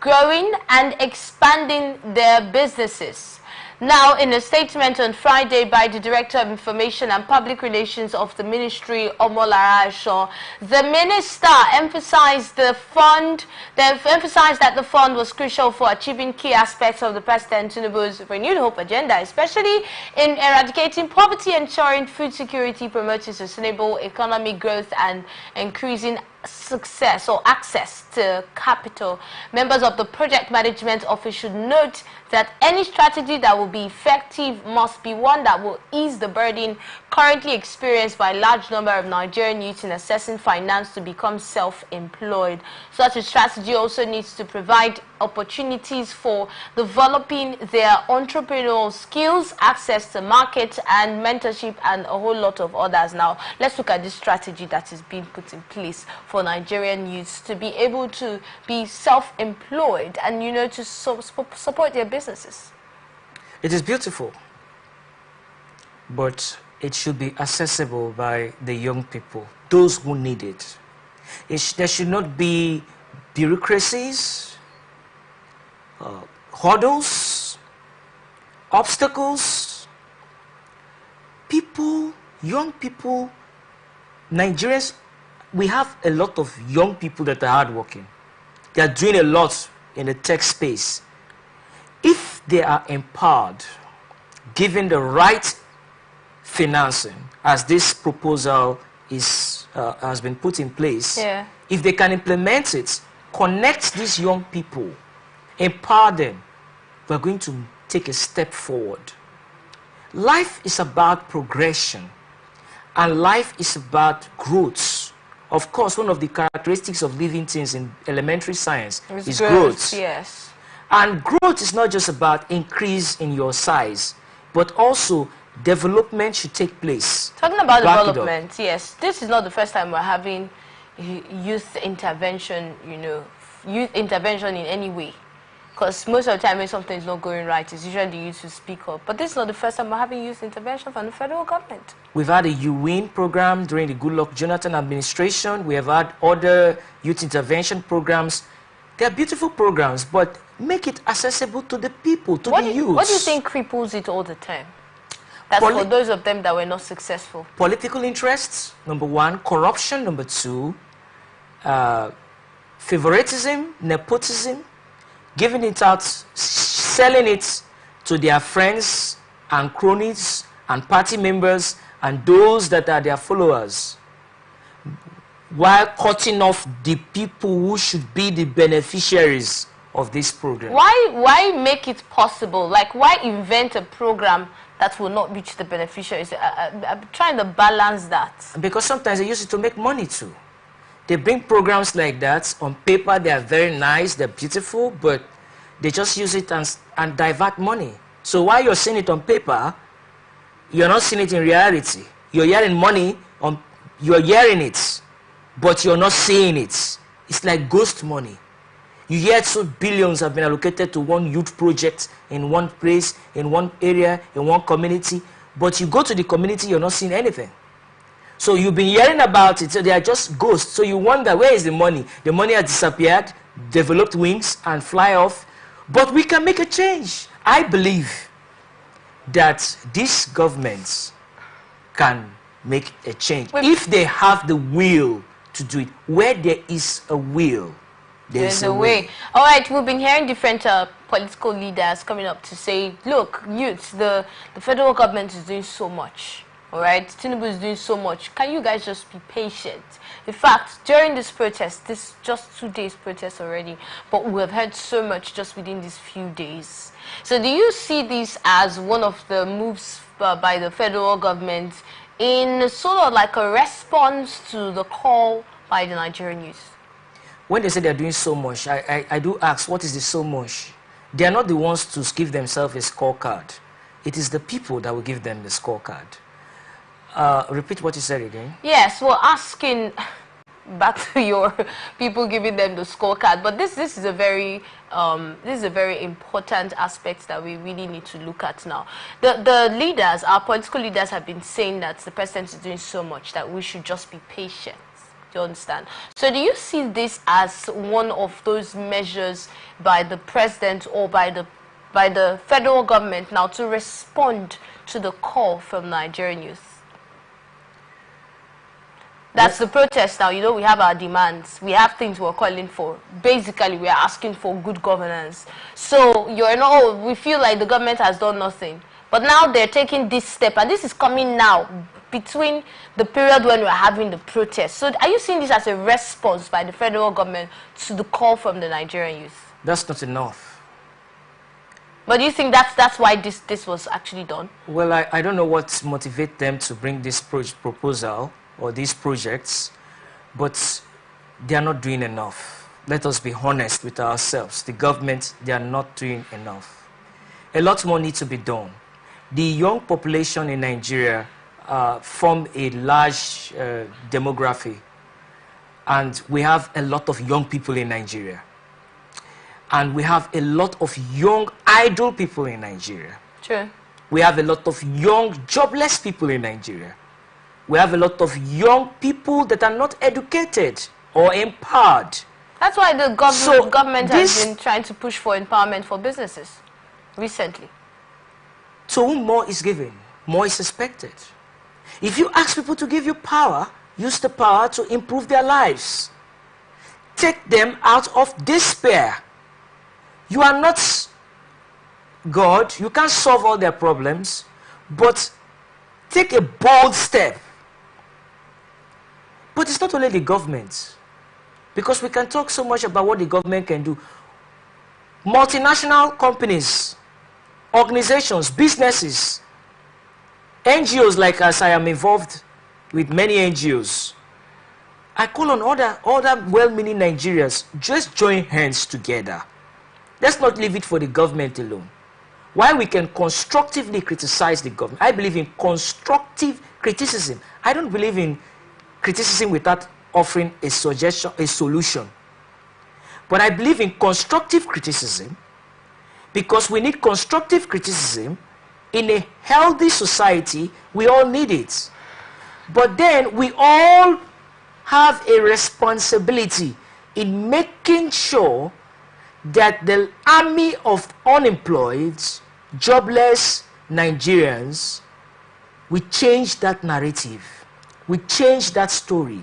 growing, and expanding their businesses. Now, in a statement on Friday by the Director of Information and Public Relations of the Ministry, Omolara Asho, the minister emphasized that the fund was crucial for achieving key aspects of the President Tinubu's renewed hope agenda, especially in eradicating poverty, ensuring food security, promoting sustainable economic growth, and increasing success or access to capital. Members of the project management office should note that any strategy that will be effective must be one that will ease the burden currently experienced by a large number of Nigerian youths in accessing finance to become self-employed. Such a strategy also needs to provide opportunities for developing their entrepreneurial skills, access to markets and mentorship, and a whole lot of others. Now, let's look at this strategy that is being put in place for Nigerian youths to be able to be self-employed and, you know, to support their businesses. It is beautiful, but it should be accessible by the young people, those who need it. There should not be bureaucracies, hurdles, obstacles. People, young people, Nigerians, we have a lot of young people that are hardworking. They are doing a lot in the tech space. If they are empowered, given the right financing, as this proposal has been put in place, if they can implement it, connect these young people, empower them, we're going to take a step forward. Life is about progression, and life is about growth. Of course, one of the characteristics of living things in elementary science is growth. Yes. And growth is not just about increase in your size, but also development should take place. Talking about development, yes, this is not the first time we're having youth intervention, you know, youth intervention in any way. Because most of the time when something is not going right, it's usually the youth who speak up. But this is not the first time we're having youth intervention from the federal government. We've had a UWIN program during the Goodluck Jonathan administration. We have had other youth intervention programs. They're beautiful programs, but make it accessible to the people, to the youth. What do you think cripples it all the time? That's for those of them that were not successful. Political interests, number one. Corruption, number two. Favoritism, nepotism. Giving it out, selling it to their friends and cronies and party members and those that are their followers, while cutting off the people who should be the beneficiaries of this program. Why make it possible? Like, why invent a program that will not reach the beneficiaries? I'm trying to balance that. Because sometimes they use it to make money too. They bring programs like that. On paper, they are very nice, they're beautiful, but they just use it and divert money. So while you're seeing it on paper, you're not seeing it in reality. You're hearing money, you're hearing it, but you're not seeing it. It's like ghost money. You hear so billions have been allocated to one youth project in one place, in one area, in one community, but you go to the community, you're not seeing anything. So you've been hearing about it, so they are just ghosts. So you wonder, where is the money? The money has disappeared, developed wings, and fly off. But we can make a change. I believe that these governments can make a change if they have the will to do it. Where there is a will, there's a way. All right, we've been hearing different political leaders coming up to say, look, youths, the federal government is doing so much. All right, Tinubu is doing so much. Can you guys just be patient? In fact, during this protest, this just 2 days protest already, but we have heard so much just within these few days. So do you see this as one of the moves by the federal government in sort of like a response to the call by the Nigerian youth? When they say they're doing so much, I do ask, what is the so much? They are not the ones to give themselves a scorecard. It is the people that will give them the scorecard. Repeat what you said again. Yes, we're asking back to your people giving them the scorecard, but this is a very important aspect that we really need to look at now. The leaders, our political leaders, have been saying that the president is doing so much that we should just be patient. Do you understand? So do you see this as one of those measures by the president or by the by the federal government now to respond to the call from Nigerian youth? That's the protest now. You know, we have our demands. We have things we're calling for. Basically, we are asking for good governance. So, we feel like the government has done nothing. But now they're taking this step, and this is coming now between the period when we're having the protest. So, are you seeing this as a response by the federal government to the call from the Nigerian youth? That's not enough. But do you think that's why this was actually done? Well, I don't know what motivates them to bring this proposal or these projects, but they are not doing enough. Let us be honest with ourselves. The government, they are not doing enough. A lot more needs to be done. The young population in Nigeria form a large demography, and we have a lot of young people in Nigeria. And we have a lot of young idle people in Nigeria. True. We have a lot of young jobless people in Nigeria. We have a lot of young people that are not educated or empowered. That's why the government has been trying to push for empowerment for businesses recently. To whom more is given, more is expected. If you ask people to give you power, use the power to improve their lives. Take them out of despair. You are not God. You can't solve all their problems, but take a bold step. But it's not only the government, because we can talk so much about what the government can do. Multinational companies, organizations, businesses, NGOs like us, I am involved with many NGOs. I call on other well-meaning Nigerians, just join hands together. Let's not leave it for the government alone. While we can constructively criticize the government, I believe in constructive criticism. I don't believe in criticism without offering a suggestion, a solution. But I believe in constructive criticism because we need constructive criticism in a healthy society. We all need it. But then we all have a responsibility in making sure that the army of unemployed, jobless Nigerians, we change that narrative. We change that story.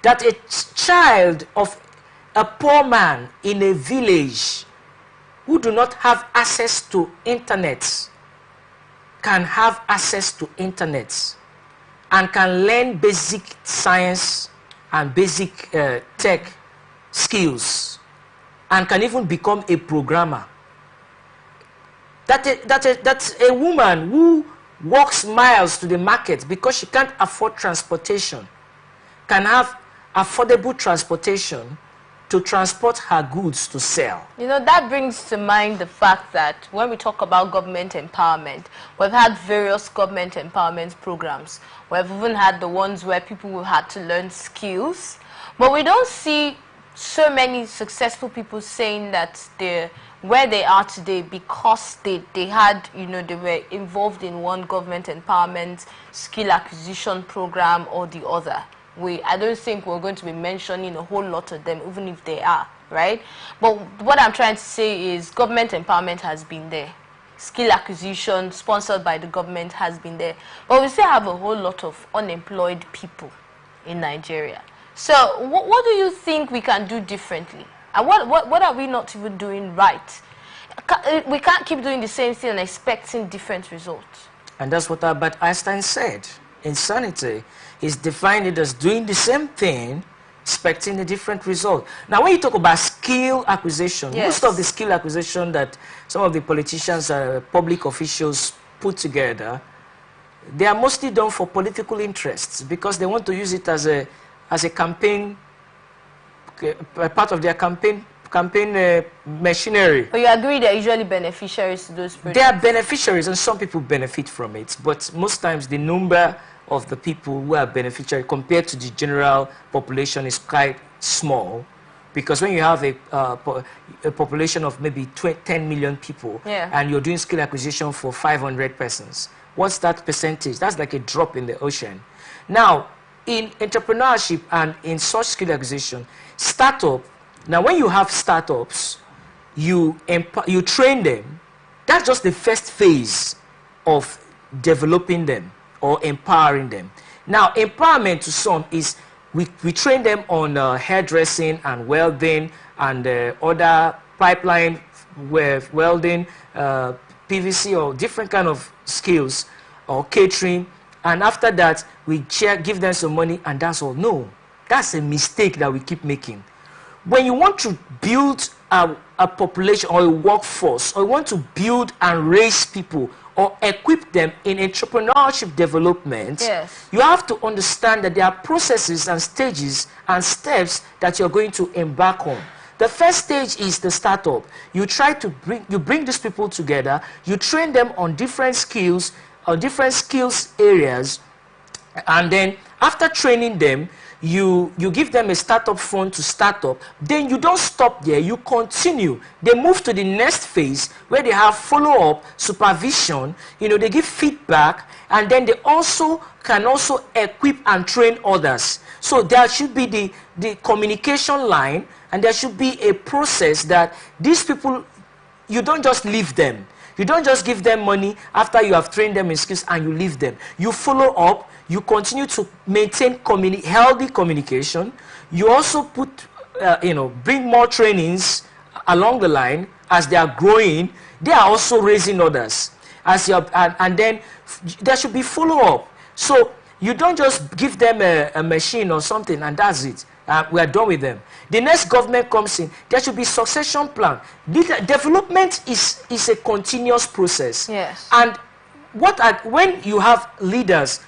That a child of a poor man in a village who do not have access to internet can have access to internet and can learn basic science and basic tech skills and can even become a programmer. That's a woman who walks miles to the market because she can't afford transportation, can have affordable transportation to transport her goods to sell. You know, that brings to mind the fact that when we talk about government empowerment, we've had various government empowerment programs. We've even had the ones where people had to learn skills, but we don't see so many successful people saying that they're where they are today because they had, they were involved in one government empowerment skill acquisition program or the other. I don't think we're going to be mentioning a whole lot of them, even if they are, right? But what I'm trying to say is government empowerment has been there. Skill acquisition sponsored by the government has been there. But we still have a whole lot of unemployed people in Nigeria. So what do you think we can do differently? And what are we not even doing right? We can't keep doing the same thing and expecting different results. And that's what Albert Einstein said. Insanity is defined it as doing the same thing, expecting a different result. Now, when you talk about skill acquisition, yes, most of the skill acquisition that some of the politicians, public officials put together, they are mostly done for political interests because they want to use it as a campaign, part of their campaign machinery. But you agree they're usually beneficiaries to those projects? They are beneficiaries and some people benefit from it, but most times the number of the people who are beneficiaries compared to the general population is quite small, because when you have a population of maybe 10 million people, and you're doing skill acquisition for 500 persons, what's that percentage? That's like a drop in the ocean. Now, in entrepreneurship and in such skill acquisition, startup, now when you have startups, you train them. That's just the first phase of developing them or empowering them. Now, empowerment to some is we train them on hairdressing and welding and other pipeline welding, PVC or different kind of skills, or catering, and after that we give them some money and that's all. No, that's a mistake that we keep making. When you want to build a population or a workforce, or you want to build and raise people or equip them in entrepreneurship development, yes, you have to understand that there are processes and stages and steps that you're going to embark on. The first stage is the startup. You try to bring these people together, you train them on different skills areas, and then after training them, you give them a startup fund to start up. Then you don't stop there, you continue. They move to the next phase where they have follow-up, supervision, they give feedback, and then they can also equip and train others. So there should be the communication line, and there should be a process that these people, you don't just leave them. You don't just give them money after you have trained them in skills and you leave them. You follow up, you continue to maintain healthy communication. You also bring more trainings along the line as they are growing. They are also raising others. And then there should be follow-up. So you don't just give them a machine or something and that's it. We are done with them. The next government comes in, there should be succession plan. Development is a continuous process. Yes. And when you have leaders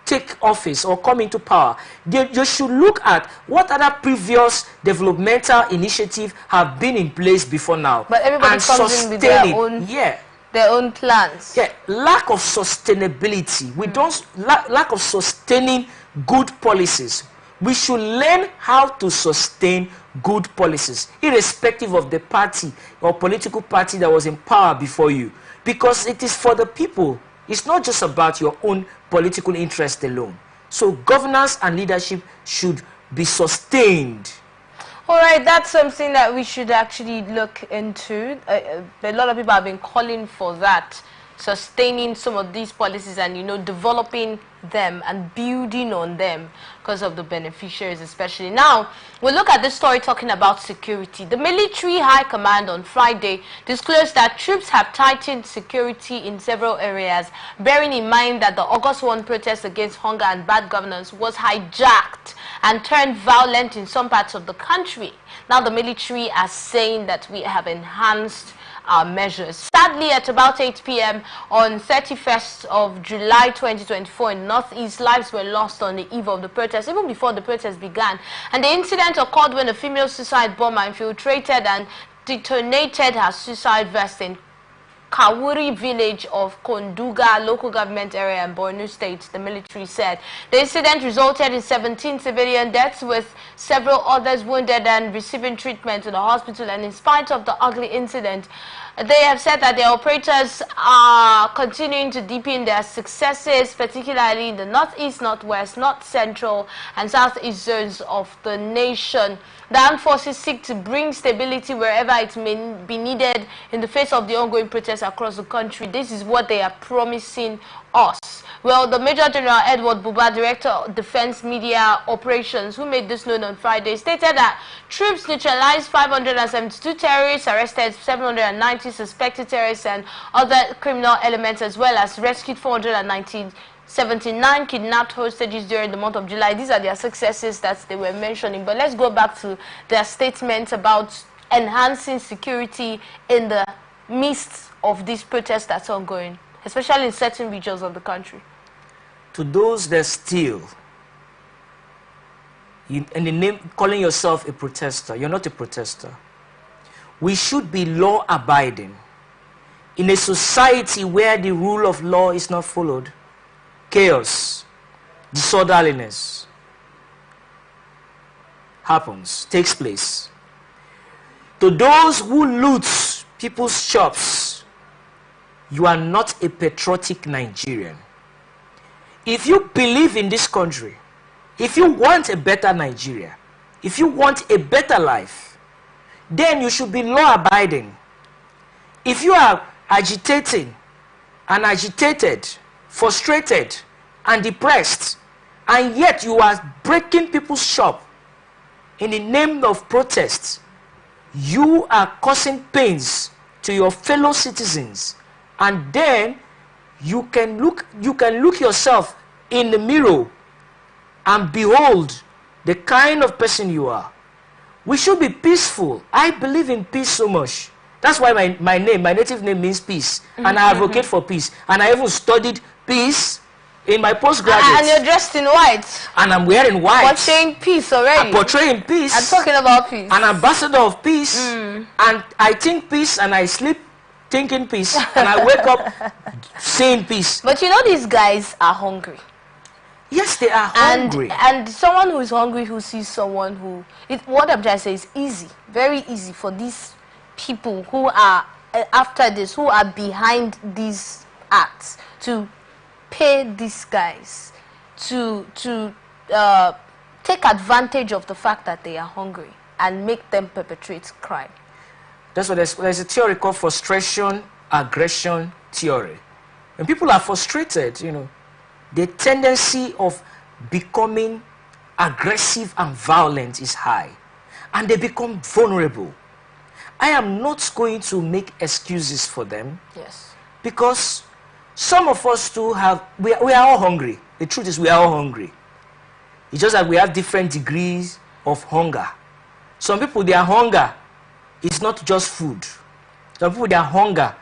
take office or come into power, you should look at what other previous developmental initiatives have been in place before now. But everybody and comes in with their own plans. Yeah, lack of sustainability. We don't lack of sustaining good policies. We should learn how to sustain good policies, irrespective of the party or political party that was in power before you, because it is for the people. It's not just about your own political interest alone. So governance and leadership should be sustained. All right, that's something that we should actually look into. A lot of people have been calling for that, sustaining some of these policies and, developing them and building on them because of the beneficiaries especially. Now, we'll look at this story talking about security. The military high command on Friday disclosed that troops have tightened security in several areas, bearing in mind that the August 1 protest against hunger and bad governance was hijacked and turned violent in some parts of the country. Now, the military are saying that we have enhanced our measures. Sadly, at about 8 p.m. on 31st of July 2024 in Northeast, lives were lost on the eve of the protest, even before the protest began. And the incident occurred when a female suicide bomber infiltrated and detonated her suicide vest in Kawuri village of Konduga local government area in Borno State, the military said. The incident resulted in 17 civilian deaths, with several others wounded and receiving treatment in the hospital. And in spite of the ugly incident, they have said that their operators are continuing to deepen their successes, particularly in the northeast, northwest, north central, and southeast zones of the nation. The armed forces seek to bring stability wherever it may be needed in the face of the ongoing protests across the country. This is what they are promising us. Well, the Major General Edward Buba, Director of Defense Media Operations, who made this known on Friday, stated that troops neutralized 572 terrorists, arrested 790 suspected terrorists and other criminal elements, as well as rescued 479 kidnapped hostages during the month of July. These are their successes that they were mentioning. But let's go back to their statement about enhancing security in the midst of this protest that's ongoing, especially in certain regions of the country. To those that steal, in the name calling yourself a protester, you're not a protester. We should be law-abiding. In a society where the rule of law is not followed, chaos, disorderliness takes place. To those who loot people's shops, you are not a patriotic Nigerian. If you believe in this country, if you want a better Nigeria, if you want a better life, then you should be law-abiding. if you are agitating and agitated, frustrated and depressed, and yet you are breaking people's shop in the name of protests, you are causing pains to your fellow citizens. And then you can look yourself in the mirror and behold the kind of person you are. We should be peaceful. I believe in peace so much. That's why my native name means peace. And I advocate for peace. And I even studied peace in my postgraduate. And you're dressed in white. And I'm wearing white. Portraying peace already. I'm portraying peace. I'm talking about peace. An ambassador of peace. And I think peace and I sleep thinking peace. And I wake up saying peace. But you know these guys are hungry. Yes, they are hungry. And someone who is hungry who sees someone who... what I'm trying to say is easy. Very easy for these people who are after this, who are behind these acts, to pay these guys to take advantage of the fact that they are hungry and make them perpetrate crime. That's what there's a theory called frustration aggression theory. When people are frustrated, you know, the tendency of becoming aggressive and violent is high, and they become vulnerable. I am not going to make excuses for them. Yes. Because some of us too we are all hungry. The truth is we are all hungry. It's just that we have different degrees of hunger. Some people, their hunger is not just food. Some people, their hunger,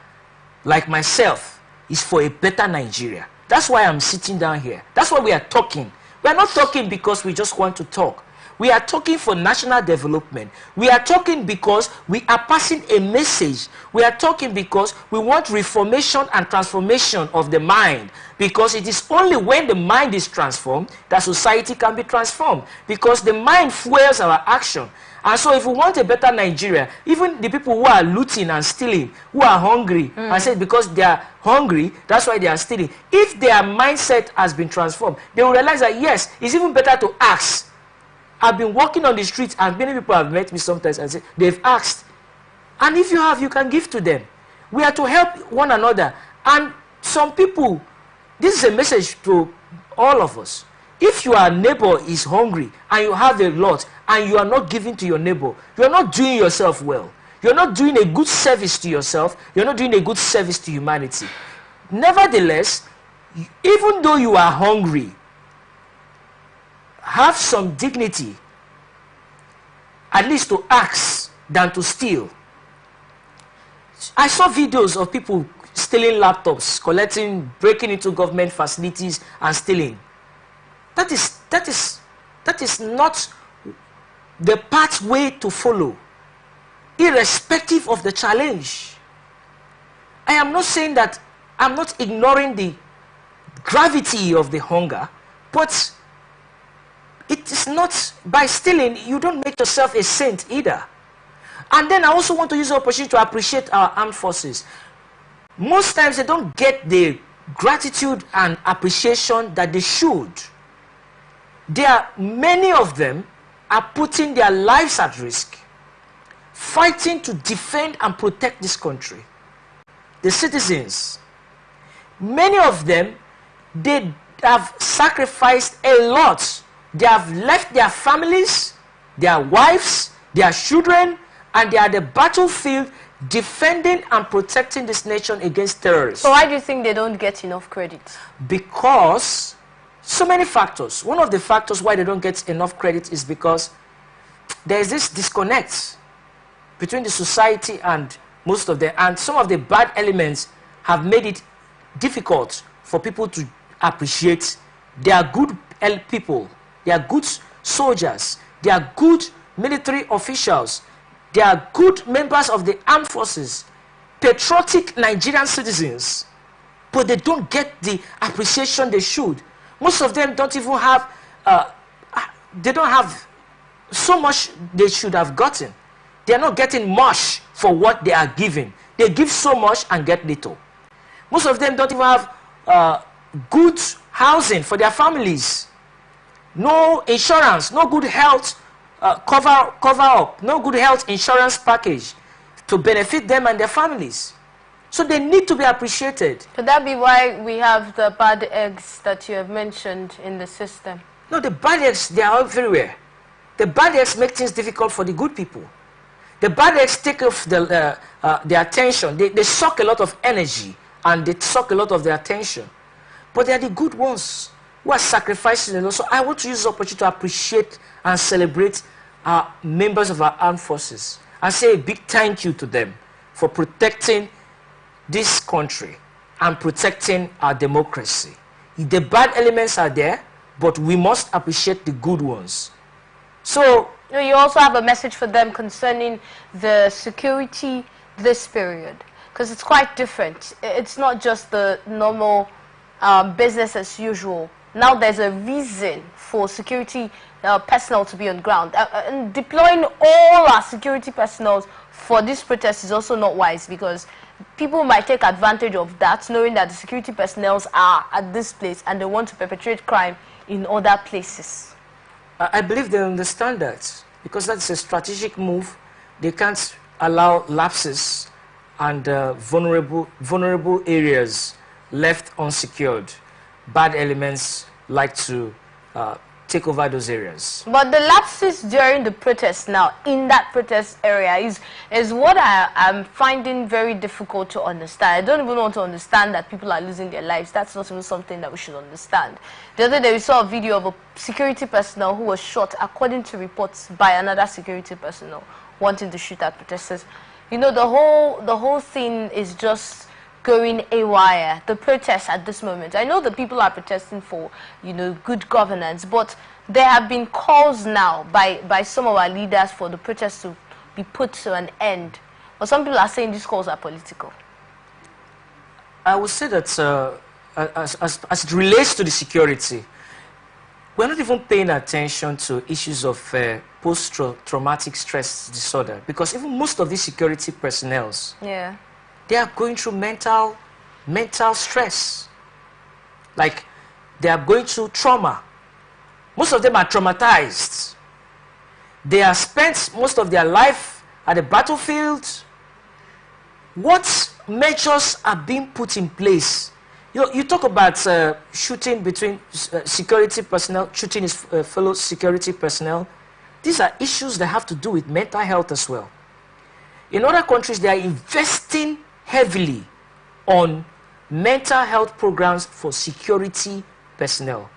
like myself, is for a better Nigeria. That's why I'm sitting down here. That's why we are talking. We are not talking because we just want to talk. We are talking for national development. We are talking because we are passing a message. We are talking because we want reformation and transformation of the mind. Because it is only when the mind is transformed that society can be transformed. Because the mind fuels our action. And so if we want a better Nigeria, even the people who are looting and stealing, who are hungry, and say because they are hungry, that's why they are stealing. If their mindset has been transformed, they will realize that yes, it's even better to ask. I've been walking on the streets and many people have met me sometimes and say they've asked. And if you have, you can give to them. We are to help one another. And some people, this is a message to all of us. If your neighbor is hungry and you have a lot and you are not giving to your neighbor, you are not doing yourself well. You're not doing a good service to yourself. You're not doing a good service to humanity. Nevertheless, even though you are hungry, have some dignity, at least to ask than to steal. I saw videos of people stealing laptops, breaking into government facilities and stealing. That is not the pathway to follow, irrespective of the challenge. I am not saying that I'm not ignoring the gravity of the hunger, but it is not by stealing, you don't make yourself a saint either. And then I also want to use the opportunity to appreciate our armed forces. Most times they don't get the gratitude and appreciation that they should. Many of them are putting their lives at risk, fighting to defend and protect this country. The citizens, many of them, they have sacrificed a lot. They have left their families, their wives, their children, and they are at the battlefield defending and protecting this nation against terrorists. So why do you think they don't get enough credit? Because so many factors. One of the factors why they don't get enough credit is because there is this disconnect between the society and most of them, and some of the bad elements have made it difficult for people to appreciate. They are good people. They are good soldiers. They are good military officials. They are good members of the armed forces, patriotic Nigerian citizens, but they don't get the appreciation they should. Most of them don't even have, they don't have so much they should have gotten. They are not getting much for what they are giving. They give so much and get little. Most of them don't even have good housing for their families. No insurance, no good health cover up, no good health insurance package to benefit them and their families. So they need to be appreciated. Could that be why we have the bad eggs that you have mentioned in the system? No, the bad eggs, they are everywhere. The bad eggs make things difficult for the good people. The bad eggs take off their attention. They suck a lot of energy and they suck a lot of their attention. But they are the good ones who are sacrificing a lot. So I want to use this opportunity to appreciate and celebrate our members of our armed forces and say a big thank you to them for protecting this country and protecting our democracy. The bad elements are there, but we must appreciate the good ones. So you also have a message for them concerning the security this period, because it's quite different. It's not just the normal business as usual. Now there's a reason for security personnel to be on ground. And deploying all our security personnel for this protest is also not wise, because people might take advantage of that, knowing that the security personnel are at this place and they want to perpetrate crime in other places. I believe they understand that, because that's a strategic move. They can't allow lapses and vulnerable areas left unsecured. Bad elements like to take over those areas. But the lapses during the protest now, in that protest area, is what I'm finding very difficult to understand. I don't even want to understand that people are losing their lives. That's not even something that we should understand. The other day we saw a video of a security personnel who was shot, according to reports, by another security personnel wanting to shoot at protesters. You know, the whole thing is just going haywire. The protests at this moment, I know the people are protesting for, you know, good governance, but there have been calls now by some of our leaders for the protests to be put to an end. But some people are saying these calls are political. I would say that as it relates to the security, we're not even paying attention to issues of post-traumatic stress disorder, because even most of these security personnel, they are going through mental stress. Like, they are going through trauma. Most of them are traumatized. They have spent most of their life at the battlefield. What measures are being put in place? You talk about shooting between security personnel, shooting his fellow security personnel. These are issues that have to do with mental health as well. In other countries, they are investing heavily on mental health programs for security personnel.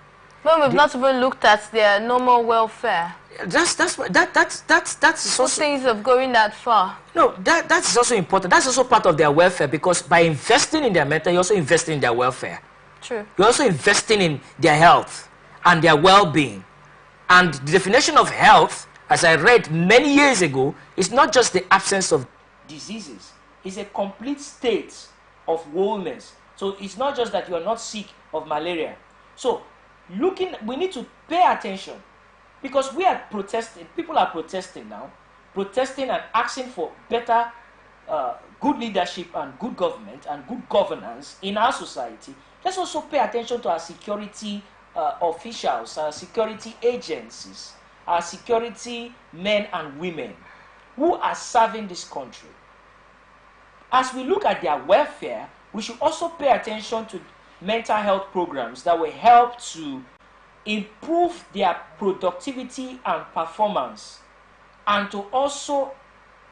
Well, we've not even looked at their normal welfare. That's also things of going that far. No, that's also important. That's also part of their welfare, because by investing in their mental, you're also investing in their welfare. True. You're also investing in their health and their well-being. And the definition of health, as I read many years ago, is not just the absence of diseases. It's a complete state of wholeness. So it's not just that you are not sick of malaria. So we need to pay attention, because we are protesting. People are protesting now, protesting and asking for better, good leadership and good government and good governance in our society. Let's also pay attention to our security officials, our security agencies, our security men and women who are serving this country. As we look at their welfare, we should also pay attention to mental health programs that will help to improve their productivity and performance, and to also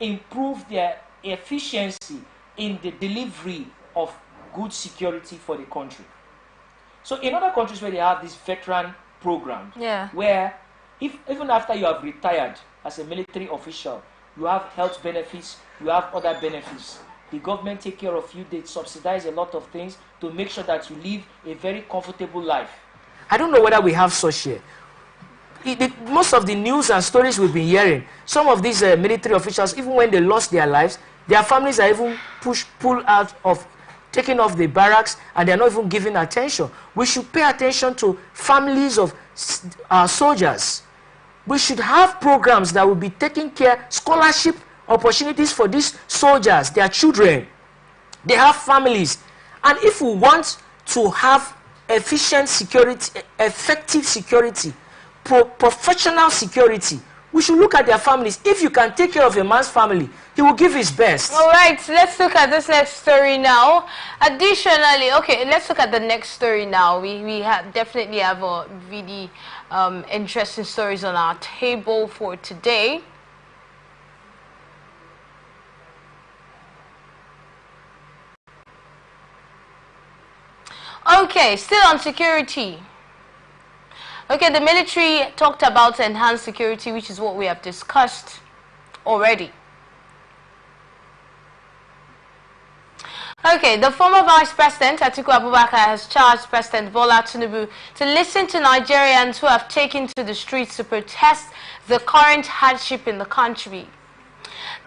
improve their efficiency in the delivery of good security for the country. So in other countries where they have these veteran programs, where even after you have retired as a military official, you have health benefits, you have other benefits. The government take care of you, they subsidize a lot of things to make sure that you live a very comfortable life. I don't know whether we have such here. Most of the news and stories we've been hearing, some of these military officials, even when they lost their lives, their families are even pulled out of, taken off the barracks, and they're not even giving attention. We should pay attention to families of our soldiers. We should have programs that will be taking care, scholarship opportunities for these soldiers, their children. They have families. And if we want to have efficient security, effective security, professional security, We should look at their families. If you can take care of a man's family, he will give his best. All right, let's look at this next story now. Additionally, okay, let's look at the next story now. We definitely have a really interesting stories on our table for today. Okay, still on security. Okay, the military talked about enhanced security, which is what we have discussed already. Okay, the former Vice President, Atiku Abubakar, has charged President Bola Tinubu to listen to Nigerians who have taken to the streets to protest the current hardship in the country.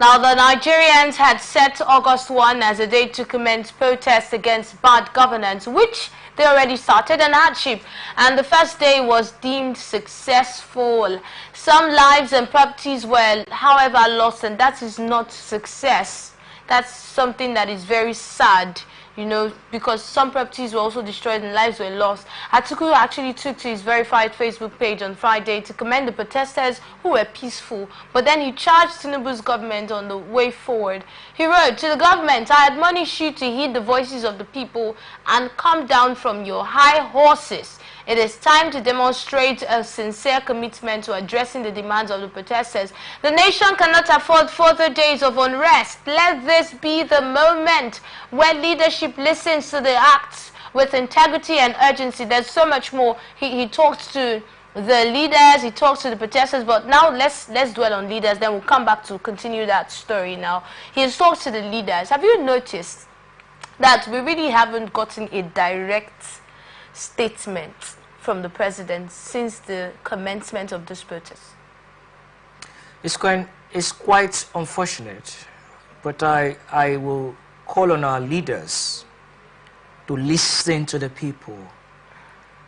Now, the Nigerians had set August 1 as a date to commence protests against bad governance, which they already started, and hardship, and the first day was deemed successful. Some lives and properties were, however, lost, and that is not success. That's something that is very sad, you know, because some properties were also destroyed and lives were lost. Atiku actually took to his verified Facebook page on Friday to commend the protesters who were peaceful, but then he charged Tinubu's government on the way forward. He wrote, "To the government, I admonish you to heed the voices of the people and come down from your high horses. It is time to demonstrate a sincere commitment to addressing the demands of the protesters. The nation cannot afford further days of unrest. Let this be the moment where leadership listens to the acts with integrity and urgency." There's so much more. He talks to the leaders, he talks to the protesters, but now let's dwell on leaders, then we'll come back to continue that story now. He talks to the leaders. Have you noticed that we really haven't gotten a direct statement from the president since the commencement of this protest? It's quite unfortunate, but I will call on our leaders to listen to the people.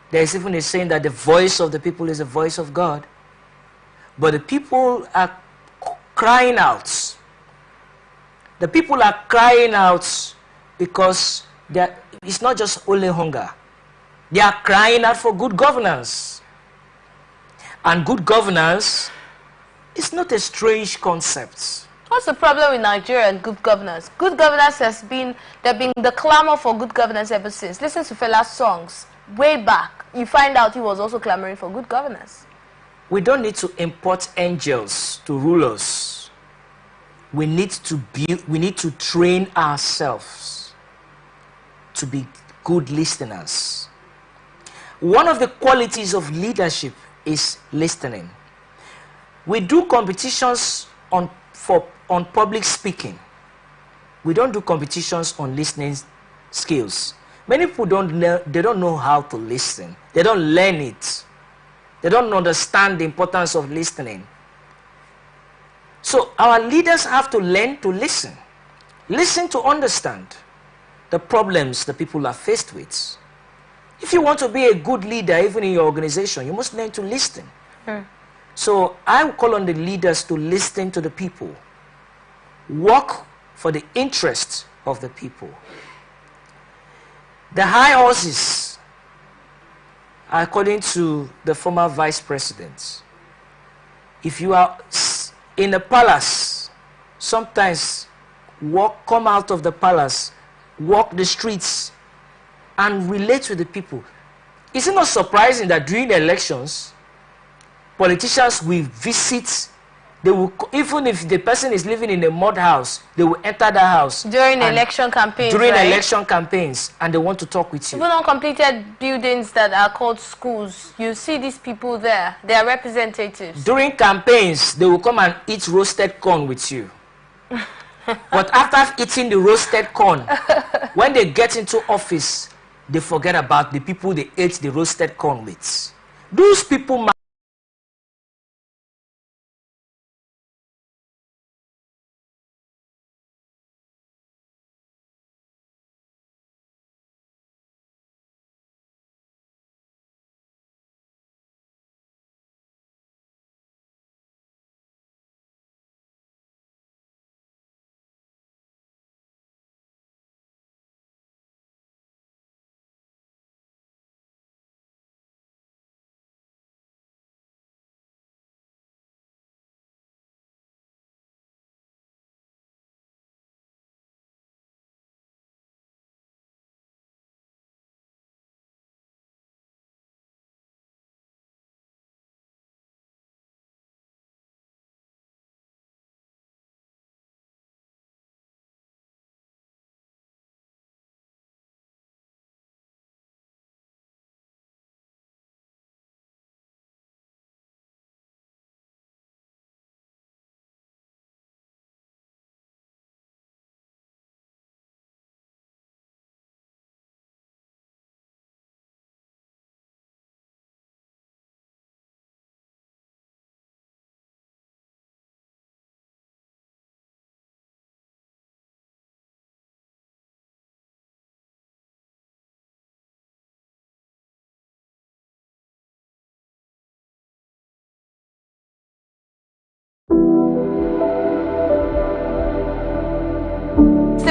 There's even a saying that the voice of the people is the voice of God. But the people are crying out. The people are crying out because it's not just only hunger. They are crying out for good governance. And good governance is not a strange concept. What's the problem with Nigeria and good governance? Good governance has been the clamor for good governance ever since. Listen to Fela's songs. Way back, you find out he was also clamoring for good governance. We don't need to import angels to rule us. We need to train ourselves to be good listeners. One of the qualities of leadership is listening. We do competitions on public speaking. We don't do competitions on listening skills. Many people don't know how to listen. They don't learn it. They don't understand the importance of listening. So our leaders have to learn to listen. Listen to understand the problems the people are faced with. If you want to be a good leader, even in your organization, you must learn to listen. So I will call on the leaders to listen to the people. Work for the interest of the people. The high horses, according to the former vice president, if you are in a palace, sometimes come out of the palace, walk the streets, and relate with the people. Is it not surprising that during the elections, politicians will visit, they will, even if the person is living in a mud house, they will enter the house. During election campaigns, During right? election campaigns, and they want to talk with you. Even on completed buildings that are called schools, you see these people there. They are representatives. During campaigns, they will come and eat roasted corn with you. But after eating the roasted corn, when they get into office, they forget about the people they ate the roasted corn with. Those people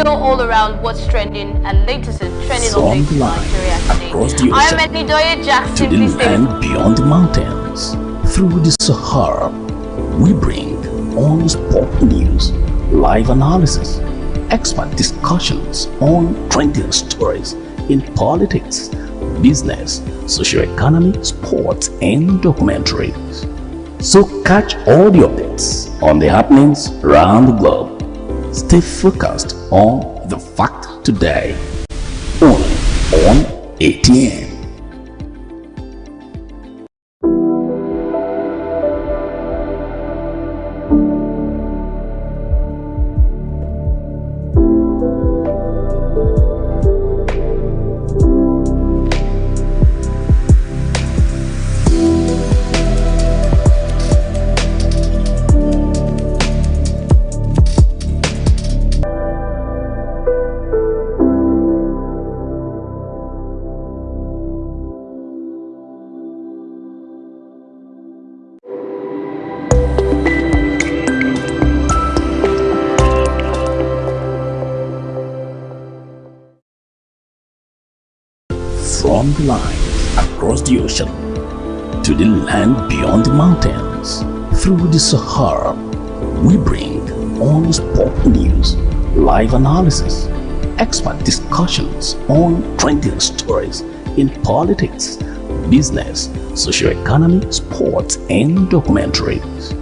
know all around what's trending and latest and trending From updates the in line Nigeria today. across the I am ocean Enidoye Jackson. to the Please stay land beyond the mountains, through the Sahara, we bring on-spot news, live analysis, expert discussions on trending stories in politics, business, socio-economy, sports, and documentaries. So catch all the updates on the happenings around the globe. Stay focused on the fact today, only on ATN. From the line across the ocean to the land beyond the mountains, through the Sahara, we bring on-spot news, live analysis, expert discussions on trending stories in politics, business, socio-economy, sports, and documentaries.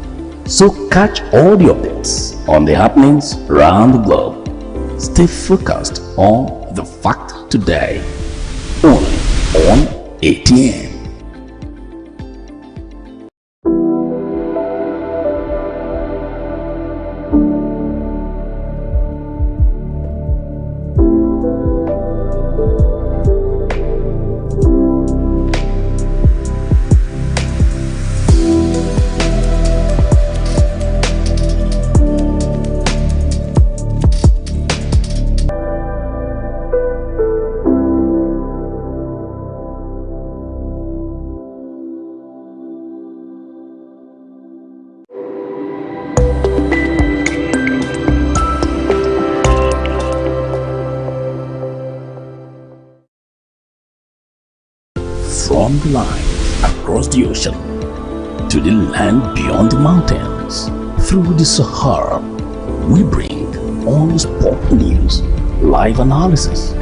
So catch all the updates on the happenings around the globe. Stay focused on the fact today, only on ATN. From the line across the ocean to the land beyond the mountains, through the Sahara, we bring on-spot news, live analysis,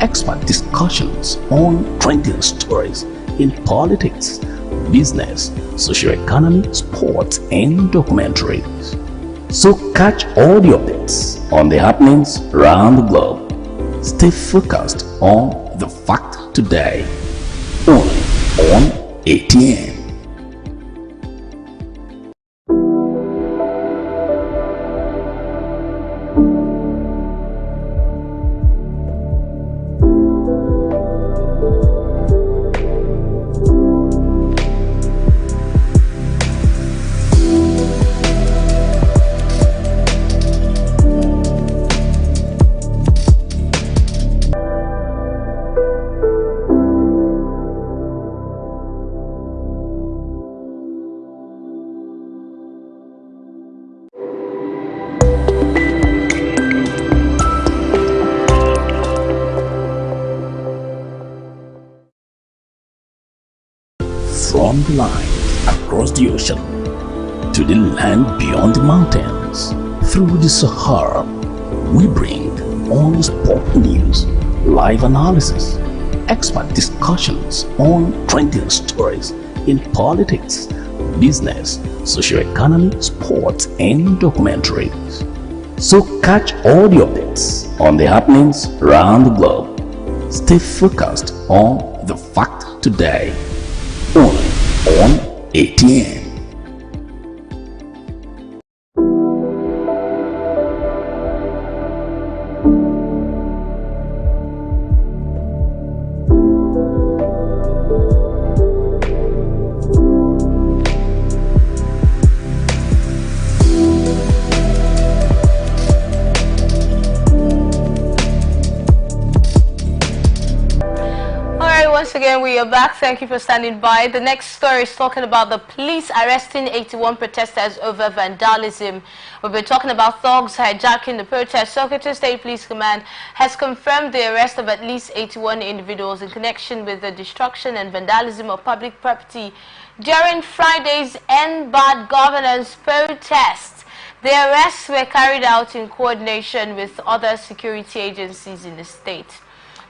expert discussions on trending stories in politics, business, socio-economy, sports, and documentaries. So catch all the updates on the happenings around the globe. Stay focused on the fact today, only on ATN. From the line across the ocean to the land beyond the mountains, through the Sahara, we bring on-spot news, live analysis, expert discussions on trending stories in politics, business, socio-economy, sports, and documentaries. So catch all the updates on the happenings around the globe. Stay focused on the fact today, only on ATN. again, we are back. Thank you for standing by. The next story is talking about the police arresting 81 protesters over vandalism. We've been talking about thugs hijacking the protest. Sokoto State Police Command has confirmed the arrest of at least 81 individuals in connection with the destruction and vandalism of public property during Friday's End Bad Governance protest. The arrests were carried out in coordination with other security agencies in the state.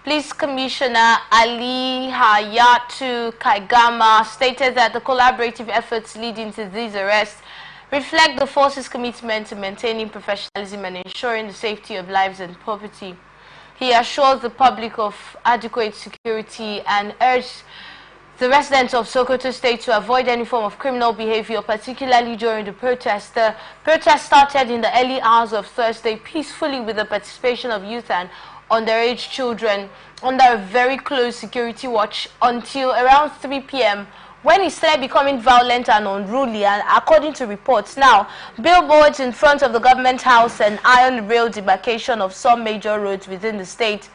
Police Commissioner Ali Hayatu Kaigama stated that the collaborative efforts leading to these arrests reflect the force's commitment to maintaining professionalism and ensuring the safety of lives and property. He assured the public of adequate security and urged the residents of Sokoto State to avoid any form of criminal behavior, particularly during the protest. The protest started in the early hours of Thursday peacefully with the participation of youth and underage children under a very close security watch until around 3 p.m. when it started becoming violent and unruly, and according to reports. Now, billboards in front of the government house and iron rail demarcation of some major roads within the state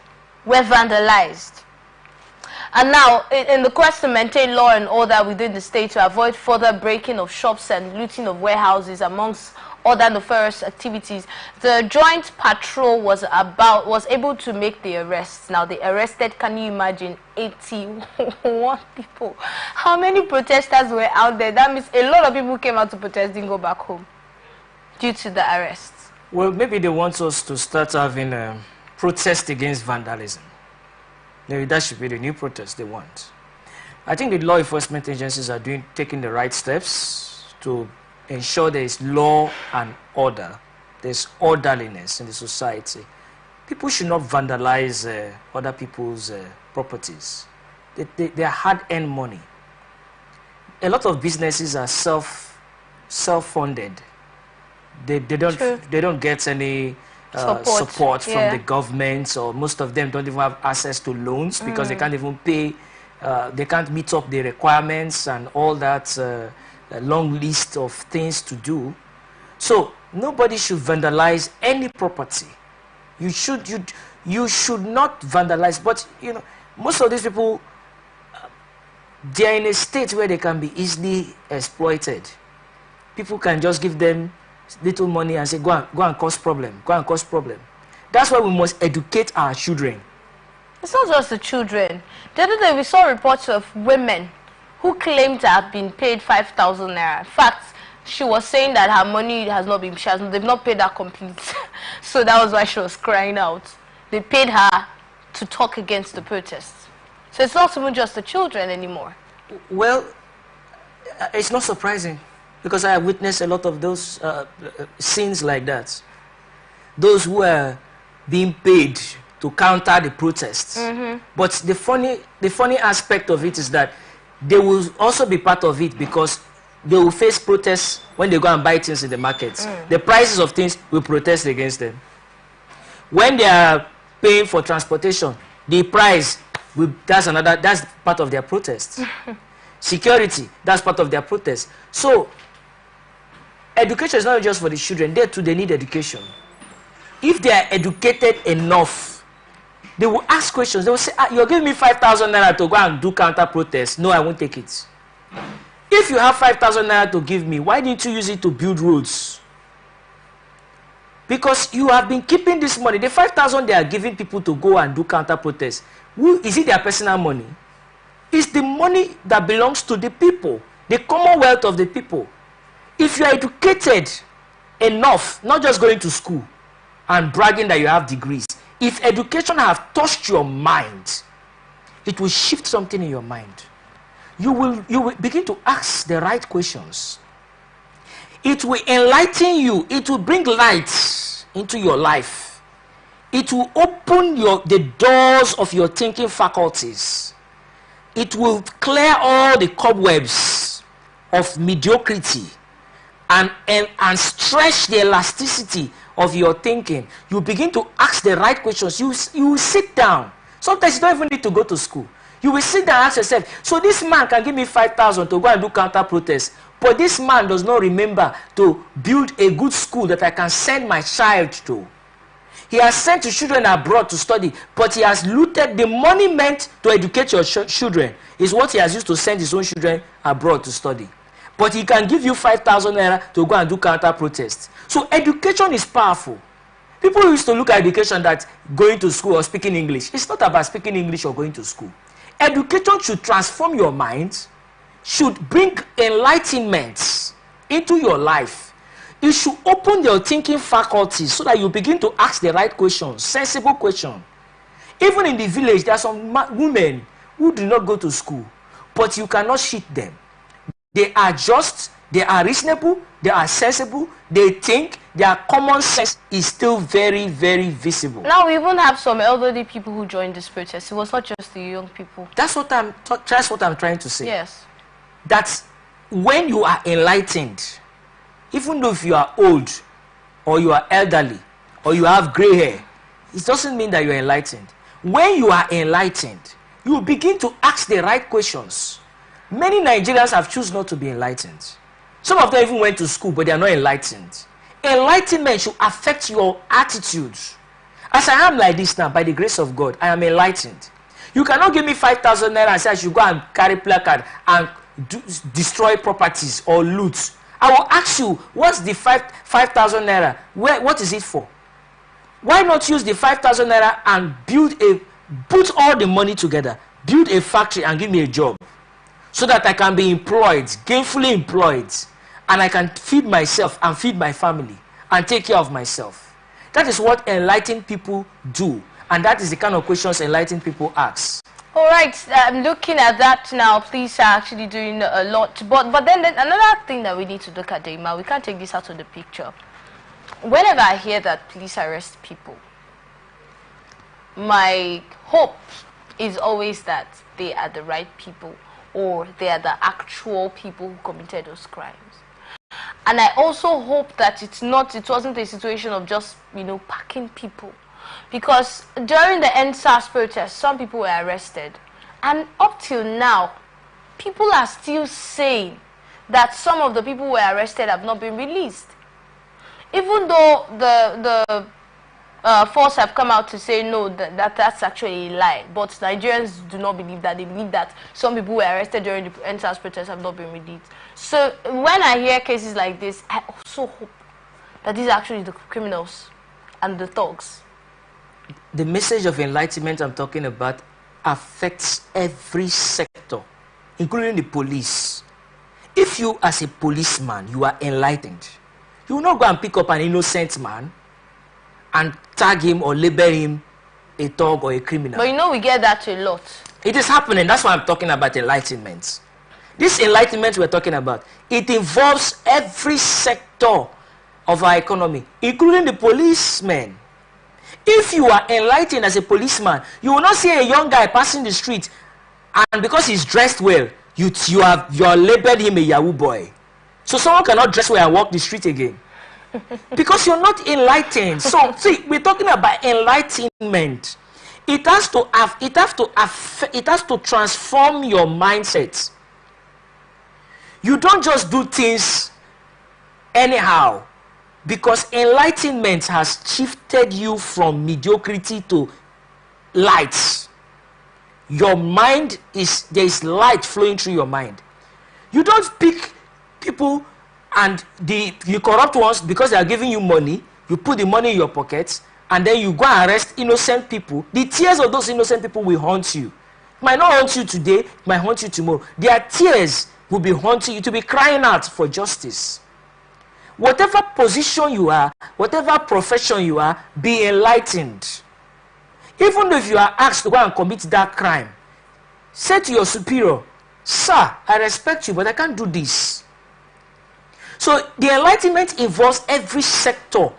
were vandalized. And now, in the quest to maintain law and order within the state to avoid further breaking of shops and looting of warehouses amongst other nefarious activities, the joint patrol was able to make the arrests. Now, they arrested, can you imagine, 81 people. How many protesters were out there? That means a lot of people came out to protest, didn't go back home due to the arrests. Well, maybe they want us to start having a protest against vandalism. Maybe that should be the new protest they want. I think the law enforcement agencies are taking the right steps to ensure there is law and order. There's orderliness in the society. People should not vandalize other people's properties. They are hard-earned money. A lot of businesses are self-funded. They don't get any support from the government, or most of them don't even have access to loans because they can't even pay. They can't meet up the requirements and all that. A long list of things to do. So nobody should vandalize any property. You should not vandalize. But you know, most of these people, they are in a state where they can be easily exploited. People can just give them little money and say, go and cause problem, go and cause problem. That's why we must educate our children. It's not just the children. The other day we saw reports of women who claimed to have been paid 5,000 naira. In fact, she was saying that her money has not been, they've not paid her complete. So that was why she was crying out. They paid her to talk against the protests. So it's not even just the children anymore. Well, it's not surprising because I have witnessed a lot of those scenes like that. Those who are being paid to counter the protests. But the funny aspect of it is that they will also be part of it because they will face protests when they go and buy things in the markets. The prices of things will protest against them. When they are paying for transportation, the price will, that's part of their protest. Security, that's part of their protest. So education is not just for the children. They too, they need education. If they are educated enough, they will ask questions. They will say, you're giving me 5,000 naira to go and do counter protest. No, I won't take it. If you have 5,000 naira to give me, why didn't you use it to build roads? Because you have been keeping this money. The 5,000 they are giving people to go and do counter protest, is it their personal money? It's the money that belongs to the people, the commonwealth of the people. If you are educated enough, not just going to school and bragging that you have degrees, if education has touched your mind, it will shift something in your mind. You will begin to ask the right questions. It will enlighten you. It will bring light into your life. It will open the doors of your thinking faculties. It will clear all the cobwebs of mediocrity and stretch the elasticity of your thinking. You begin to ask the right questions. You will sit down. Sometimes you don't even need to go to school. You will sit down and ask yourself, so this man can give me 5,000 to go and do counter protest, but this man does not remember to build a good school that I can send my child to. He has sent his children abroad to study, but he has looted the money meant to educate your children is what he has used to send his own children abroad to study. But he can give you 5,000 naira to go and do counter protest. So education is powerful. People used to look at education that going to school or speaking English. It's not about speaking English or going to school. Education should transform your mind, should bring enlightenment into your life. It should open your thinking faculties so that you begin to ask the right questions, sensible questions. Even in the village, there are some women who do not go to school, but you cannot cheat them. They are just, they are reasonable, they are sensible, they think, their common sense is still very, very visible. Now we even have some elderly people who joined this protest. It was not just the young people. That's what I'm trying to say. Yes. That when you are enlightened, even though if you are old, or you are elderly, or you have gray hair, it doesn't mean that you are enlightened. When you are enlightened, you begin to ask the right questions. Many Nigerians have chosen not to be enlightened. Some of them even went to school, but they are not enlightened. Enlightenment should affect your attitudes. As I am like this now, by the grace of God, I am enlightened. You cannot give me 5,000 naira and say I should go and carry placard and destroy properties or loot. I will ask you, what's the 5,000 naira? What is it for? Why not use the 5,000 naira and put all the money together, build a factory and give me a job, so that I can be employed, gainfully employed, and I can feed myself and feed my family and take care of myself. That is what enlightened people do, and that is the kind of questions enlightened people ask. All right, looking at that now, police are actually doing a lot. But then another thing that we need to look at, Dima, we can't take this out of the picture. Whenever I hear that police arrest people, my hope is always that they are the right people, or they are the actual people who committed those crimes. And I also hope that it wasn't a situation of just, packing people. Because during the NSAS protest, some people were arrested. And up till now, people are still saying that some of the people who were arrested have not been released. Even though the force have come out to say no, that's actually a lie. But Nigerians do not believe that. They believe that some people who were arrested during the NSAS protest have not been released. So when I hear cases like this, I also hope that these are actually the criminals and the thugs. The message of enlightenment I'm talking about affects every sector, including the police. If you, as a policeman, you are enlightened, you will not go and pick up an innocent man and tag him or label him a thug or a criminal. But we get that a lot. It is happening. That's why I'm talking about enlightenment. This enlightenment we're talking about, it involves every sector of our economy, including the policemen. If you are enlightened as a policeman, you will not see a young guy passing the street, and because he's dressed well, you are labeled him a Yahoo boy. So someone cannot dress well and walk the street again. Because you're not enlightened. So see, we're talking about enlightenment. It has to transform your mindset. You don't just do things anyhow, because enlightenment has shifted you from mediocrity to light. Your mind there is light flowing through your mind. You don't pick people and you corrupt ones because they are giving you money. You put the money in your pockets and then you go and arrest innocent people. The tears of those innocent people will haunt you. It might not haunt you today, it might haunt you tomorrow. Their tears will be haunting you, to be crying out for justice. Whatever position you are, whatever profession you are, be enlightened. Even if you are asked to go and commit that crime, say to your superior, "Sir, I respect you, but I can't do this." So the enlightenment involves every sector,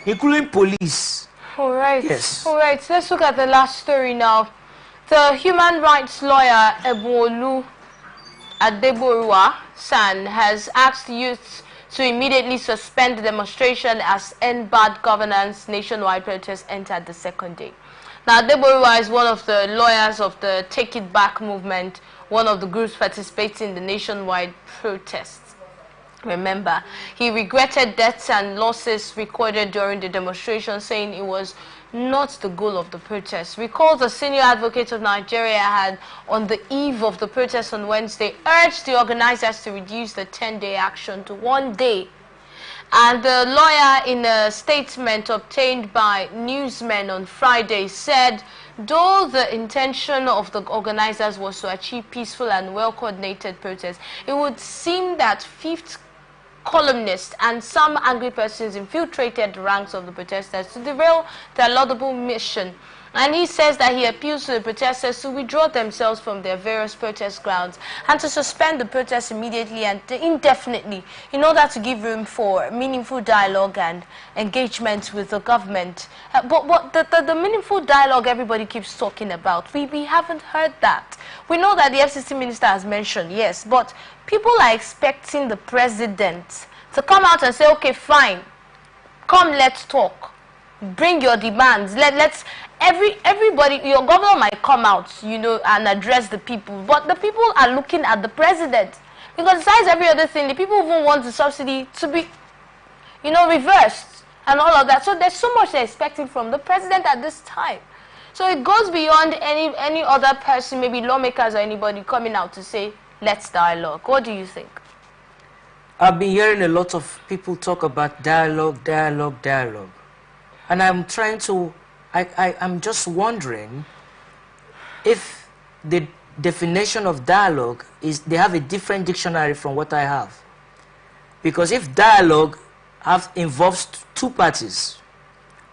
including police. All right. Yes. All right. Let's look at the last story now. The human rights lawyer Ebolu Adeboruwa San has asked youths to immediately suspend the demonstration as End Bad Governance nationwide protest entered the second day. Now, Adeboruwa is one of the lawyers of the Take It Back movement, one of the groups participating in the nationwide protests. Remember, he regretted deaths and losses recorded during the demonstration, saying it was not the goal of the protest. Recalls the senior advocate of Nigeria had, on the eve of the protest on Wednesday, urged the organizers to reduce the 10-day action to 1 day. And the lawyer, in a statement obtained by newsmen on Friday, said, though the intention of the organizers was to achieve peaceful and well-coordinated protests, it would seem that fifth columnists and some angry persons infiltrated the ranks of the protesters to derail their laudable mission. And he says that he appeals to the protesters to withdraw themselves from their various protest grounds and to suspend the protests immediately and indefinitely in order to give room for meaningful dialogue and engagement with the government. But the meaningful dialogue everybody keeps talking about, we haven't heard that. We know that the FCC minister has mentioned, yes, but people are expecting the president to come out and say, okay, fine, come, let's talk. Bring your demands. Everybody, your governor might come out, you know, and address the people, but the people are looking at the president, because besides every other thing, the people even want the subsidy to be, you know, reversed and all of that. So there's so much they're expecting from the president at this time. So it goes beyond any other person, maybe lawmakers or anybody coming out to say, let's dialogue. What do you think? I've been hearing a lot of people talk about dialogue. And I'm trying to, I'm just wondering if the definition of dialogue is, they have a different dictionary from what I have. Because if dialogue involves two parties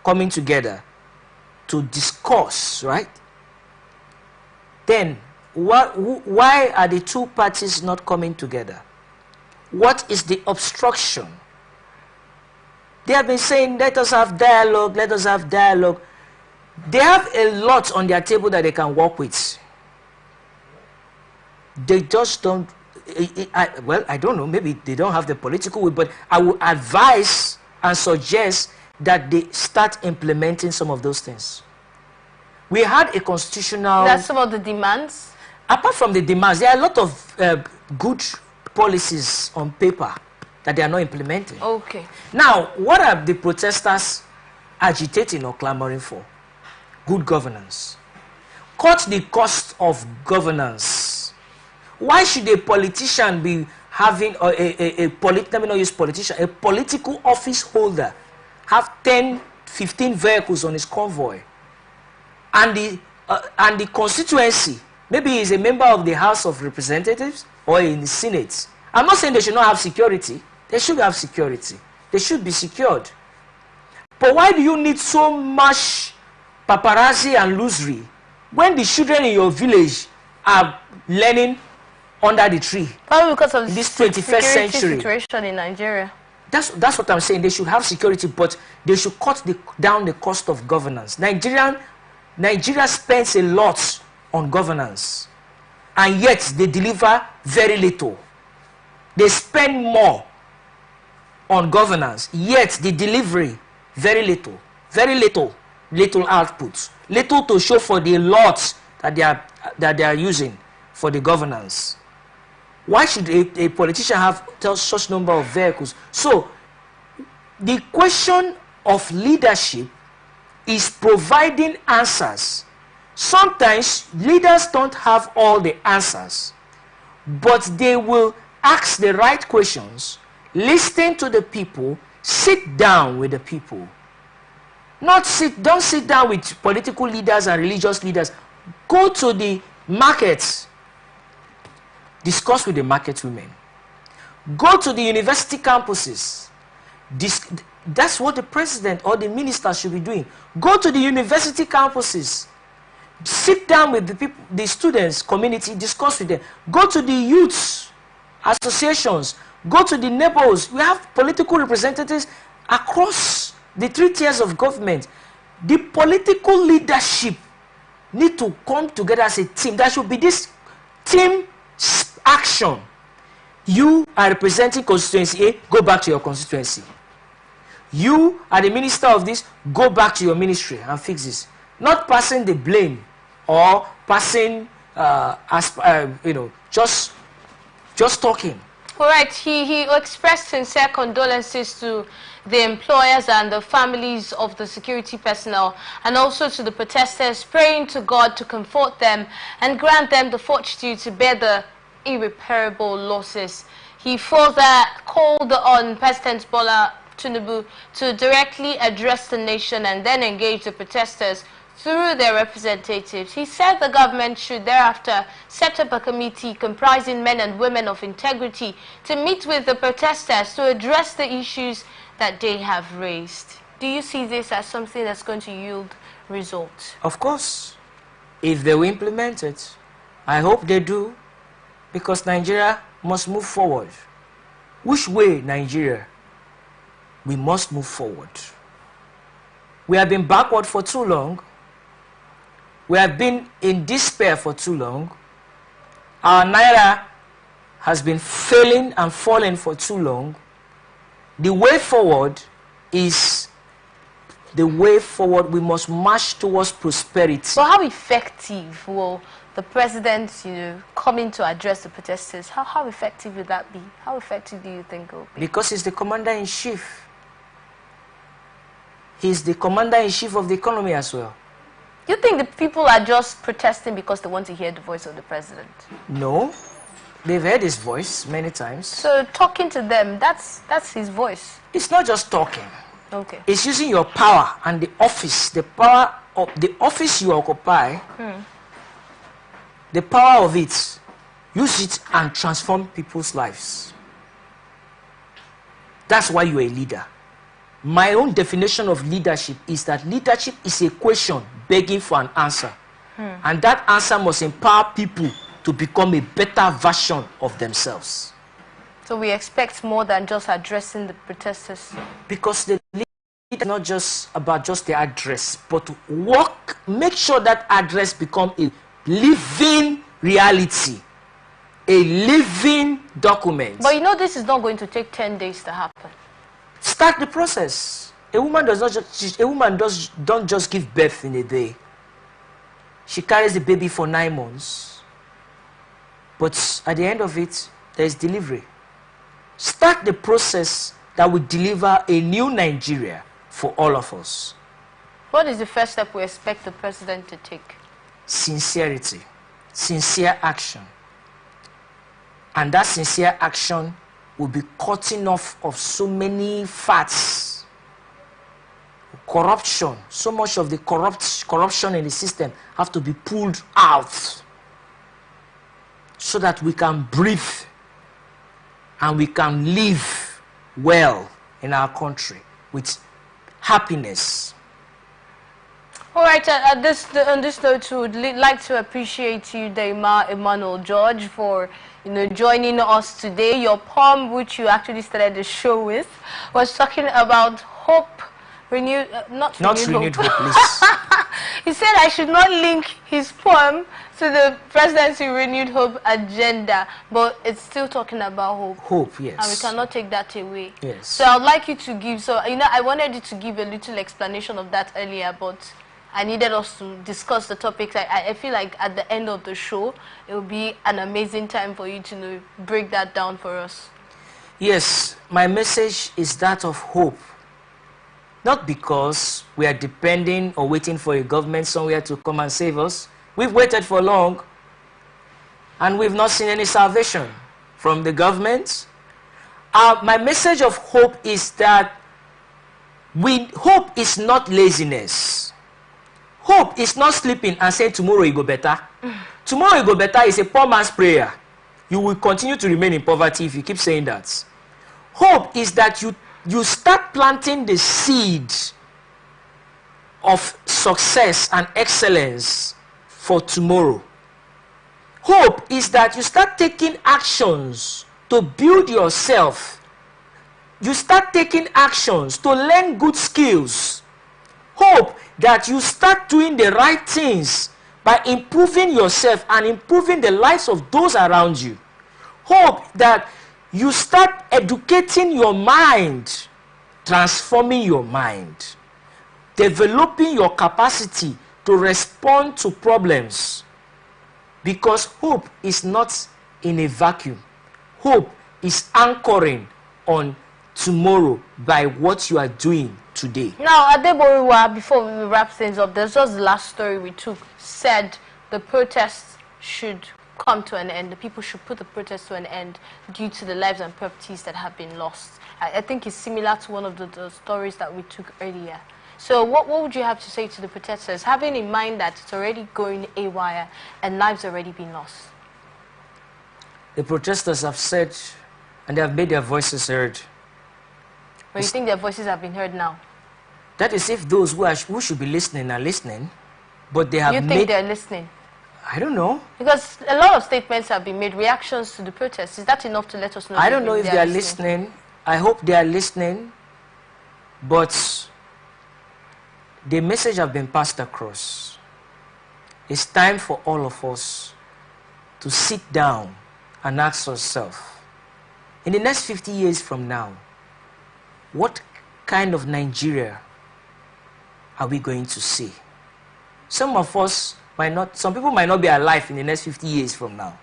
coming together to discuss, right? Then why are the two parties not coming together? What is the obstruction? They have been saying, let us have dialogue, let us have dialogue. They have a lot on their table that they can work with. They just don't, well, I don't know, maybe they don't have the political will, but I would advise and suggest that they start implementing some of those things. We had a constitutional... That's some of the demands? Apart from the demands, there are a lot of good policies on paper that they are not implementing. Okay. Now, what are the protesters agitating or clamoring for? Good governance. Cut the cost of governance. Why should a politician be having let me not use politician, a political office holder have 10, 15 vehicles on his convoy, and the constituency, maybe he's a member of the House of Representatives or in the Senate. I'm not saying they should not have security. They should have security. They should be secured. But why do you need so much paparazzi and illusory when the children in your village are learning under the tree? Probably because of this 21st century situation in Nigeria. That's what I'm saying. They should have security, but they should cut down the cost of governance. Nigeria spends a lot on governance, and yet they deliver very little. They spend more on governance, yet the delivery very little output, little to show for the lots that they are using for the governance. Why should a politician have such number of vehicles? So the question of leadership is providing answers. Sometimes leaders don't have all the answers, but they will ask the right questions, listen to the people, sit down with the people. Don't sit down with political leaders and religious leaders. Go to the markets, discuss with the market women. Go to the university campuses. That's what the president or the minister should be doing. Go to the university campuses. Sit down with the people, the students, community, discuss with them. Go to the youths associations. Go to the neighborhoods. We have political representatives across the 3 tiers of government. The political leadership need to come together as a team. There should be this team action. You are representing constituency A, go back to your constituency. You are the minister of this, go back to your ministry and fix this. Not passing the blame or passing, just talking. All right, he expressed sincere condolences to the employers and the families of the security personnel, and also to the protesters, praying to God to comfort them and grant them the fortitude to bear the irreparable losses. He further called on President Bola Tinubu to directly address the nation and then engage the protesters through their representatives. He said the government should thereafter set up a committee comprising men and women of integrity to meet with the protesters to address the issues that they have raised. Do you see this as something that's going to yield results? Of course, if they will implement it. I hope they do, because Nigeria must move forward. Which way, Nigeria? We must move forward. We have been backward for too long. We have been in despair for too long. Our naira has been failing and falling for too long. The way forward is the way forward. We must march towards prosperity. So how effective will the president, coming to address the protesters, how effective will that be? How effective do you think it will be? Because he's the commander-in-chief. He's the commander-in-chief of the economy as well. You think the people are just protesting because they want to hear the voice of the president? No. They've heard his voice many times. So talking to them, that's his voice. It's not just talking. Okay. It's using your power and the office, the power of the office you occupy, the power of it. Use it and transform people's lives. That's why you're a leader. My own definition of leadership is that leadership is a question begging for an answer. And that answer must empower people to become a better version of themselves. So we expect more than just addressing the protesters. Because the leader is not just about just the address, but work, make sure that address become a living reality, a living document. But this is not going to take 10 days to happen. Start the process. A woman don't just give birth in a day. She carries the baby for 9 months. But at the end of it, there is delivery. Start the process that will deliver a new Nigeria for all of us. What is the first step we expect the president to take? Sincerity. Sincere action. And that sincere action will be cutting off of so many fats. Corruption. So much of the corruption in the system have to be pulled out, so that we can breathe and we can live well in our country with happiness. All right, on this note, we would like to appreciate you, Daima Emmanuel George, for joining us today. Your poem, which you actually started the show with, was talking about hope. Not renewed hope, please. He said I should not link his poem to the presidency renewed hope agenda, but it's still talking about hope. Hope, yes. And we cannot take that away. Yes. So I would like you to give, I wanted you to give a little explanation of that earlier, but I needed us to discuss the topics. I feel like at the end of the show, it will be an amazing time for you to break that down for us. Yes, my message is that of hope. Not because we are depending or waiting for a government somewhere to come and save us. We've waited for long, and we've not seen any salvation from the government. My message of hope is that hope is not laziness. Hope is not sleeping and saying tomorrow it go better. Tomorrow it go better is a poor man's prayer. You will continue to remain in poverty if you keep saying that. Hope is that you start planting the seed of success and excellence for tomorrow. Hope is that you start taking actions to build yourself. You start taking actions to learn good skills. Hope that you start doing the right things by improving yourself and improving the lives of those around you. Hope that you start educating your mind, transforming your mind, developing your capacity to respond to problems. Because hope is not in a vacuum. Hope is anchoring on tomorrow by what you are doing today. Now, Adeboriwa, before we wrap things up, there's just the last story we took, said the protests should come to an end. The people should put the protests to an end due to the lives and properties that have been lost. I think it's similar to one of the stories that we took earlier. So what would you have to say to the protesters, having in mind that it's already going haywire and lives already been lost? The protesters have said, and they have made their voices heard. But you think their voices have been heard now? That is if those who should be listening are listening, but they have You think they're listening? I don't know. Because a lot of statements have been made, reactions to the protests. Is that enough to let us know? I don't know if they are listening. I hope they are listening, but the message has been passed across. It's time for all of us to sit down and ask ourselves, in the next 50 years from now, what kind of Nigeria are we going to see? Some people might not be alive in the next 50 years from now.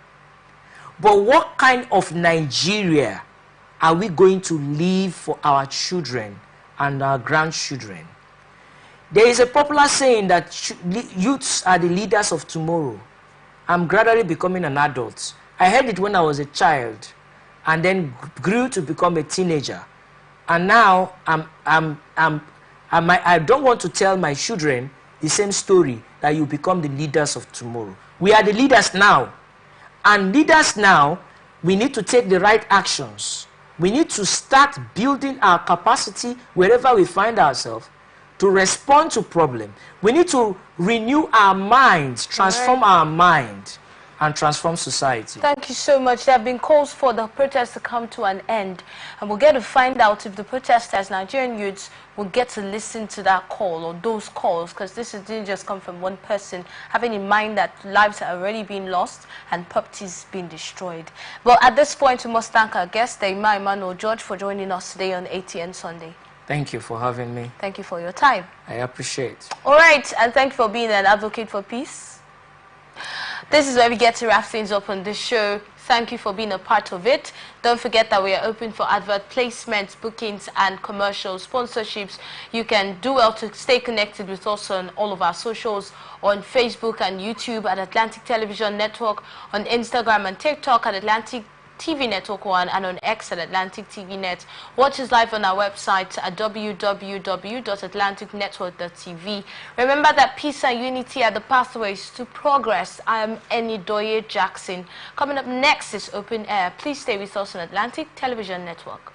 But what kind of Nigeria are we going to leave for our children and our grandchildren? There is a popular saying that youths are the leaders of tomorrow. I'm gradually becoming an adult. I heard it when I was a child and then grew to become a teenager. And now I don't want to tell my children the same story, that you become the leaders of tomorrow. We are the leaders now. And leaders now, we need to take the right actions. We need to start building our capacity wherever we find ourselves to respond to problems. We need to renew our minds, transform our mind, and transform society. Thank you so much. There have been calls for the protests to come to an end, and we'll get to find out if the protesters, Nigerian youths, will get to listen to that call or those calls, because this didn't just come from one person, having in mind that lives have already been lost and properties been destroyed. Well, at this point, we must thank our guest, the Imam Emmanuel George, for joining us today on Atn Sunday. Thank you for having me. Thank you for your time. I appreciate. All right, and thank you for being an advocate for peace. This is where we get to wrap things up on this show. Thank you for being a part of it. Don't forget that we are open for advert placements, bookings, and commercial sponsorships. You can do well to stay connected with us on all of our socials, on Facebook and YouTube at Atlantic Television Network, on Instagram and TikTok at Atlantic TV Network 1, and on X at Atlantic TV Net. Watch us live on our website at www.atlanticnetwork.tv. Remember that peace and unity are the pathways to progress. I am Enidoye Jackson. Coming up next is Open Air. Please stay with us on Atlantic Television Network.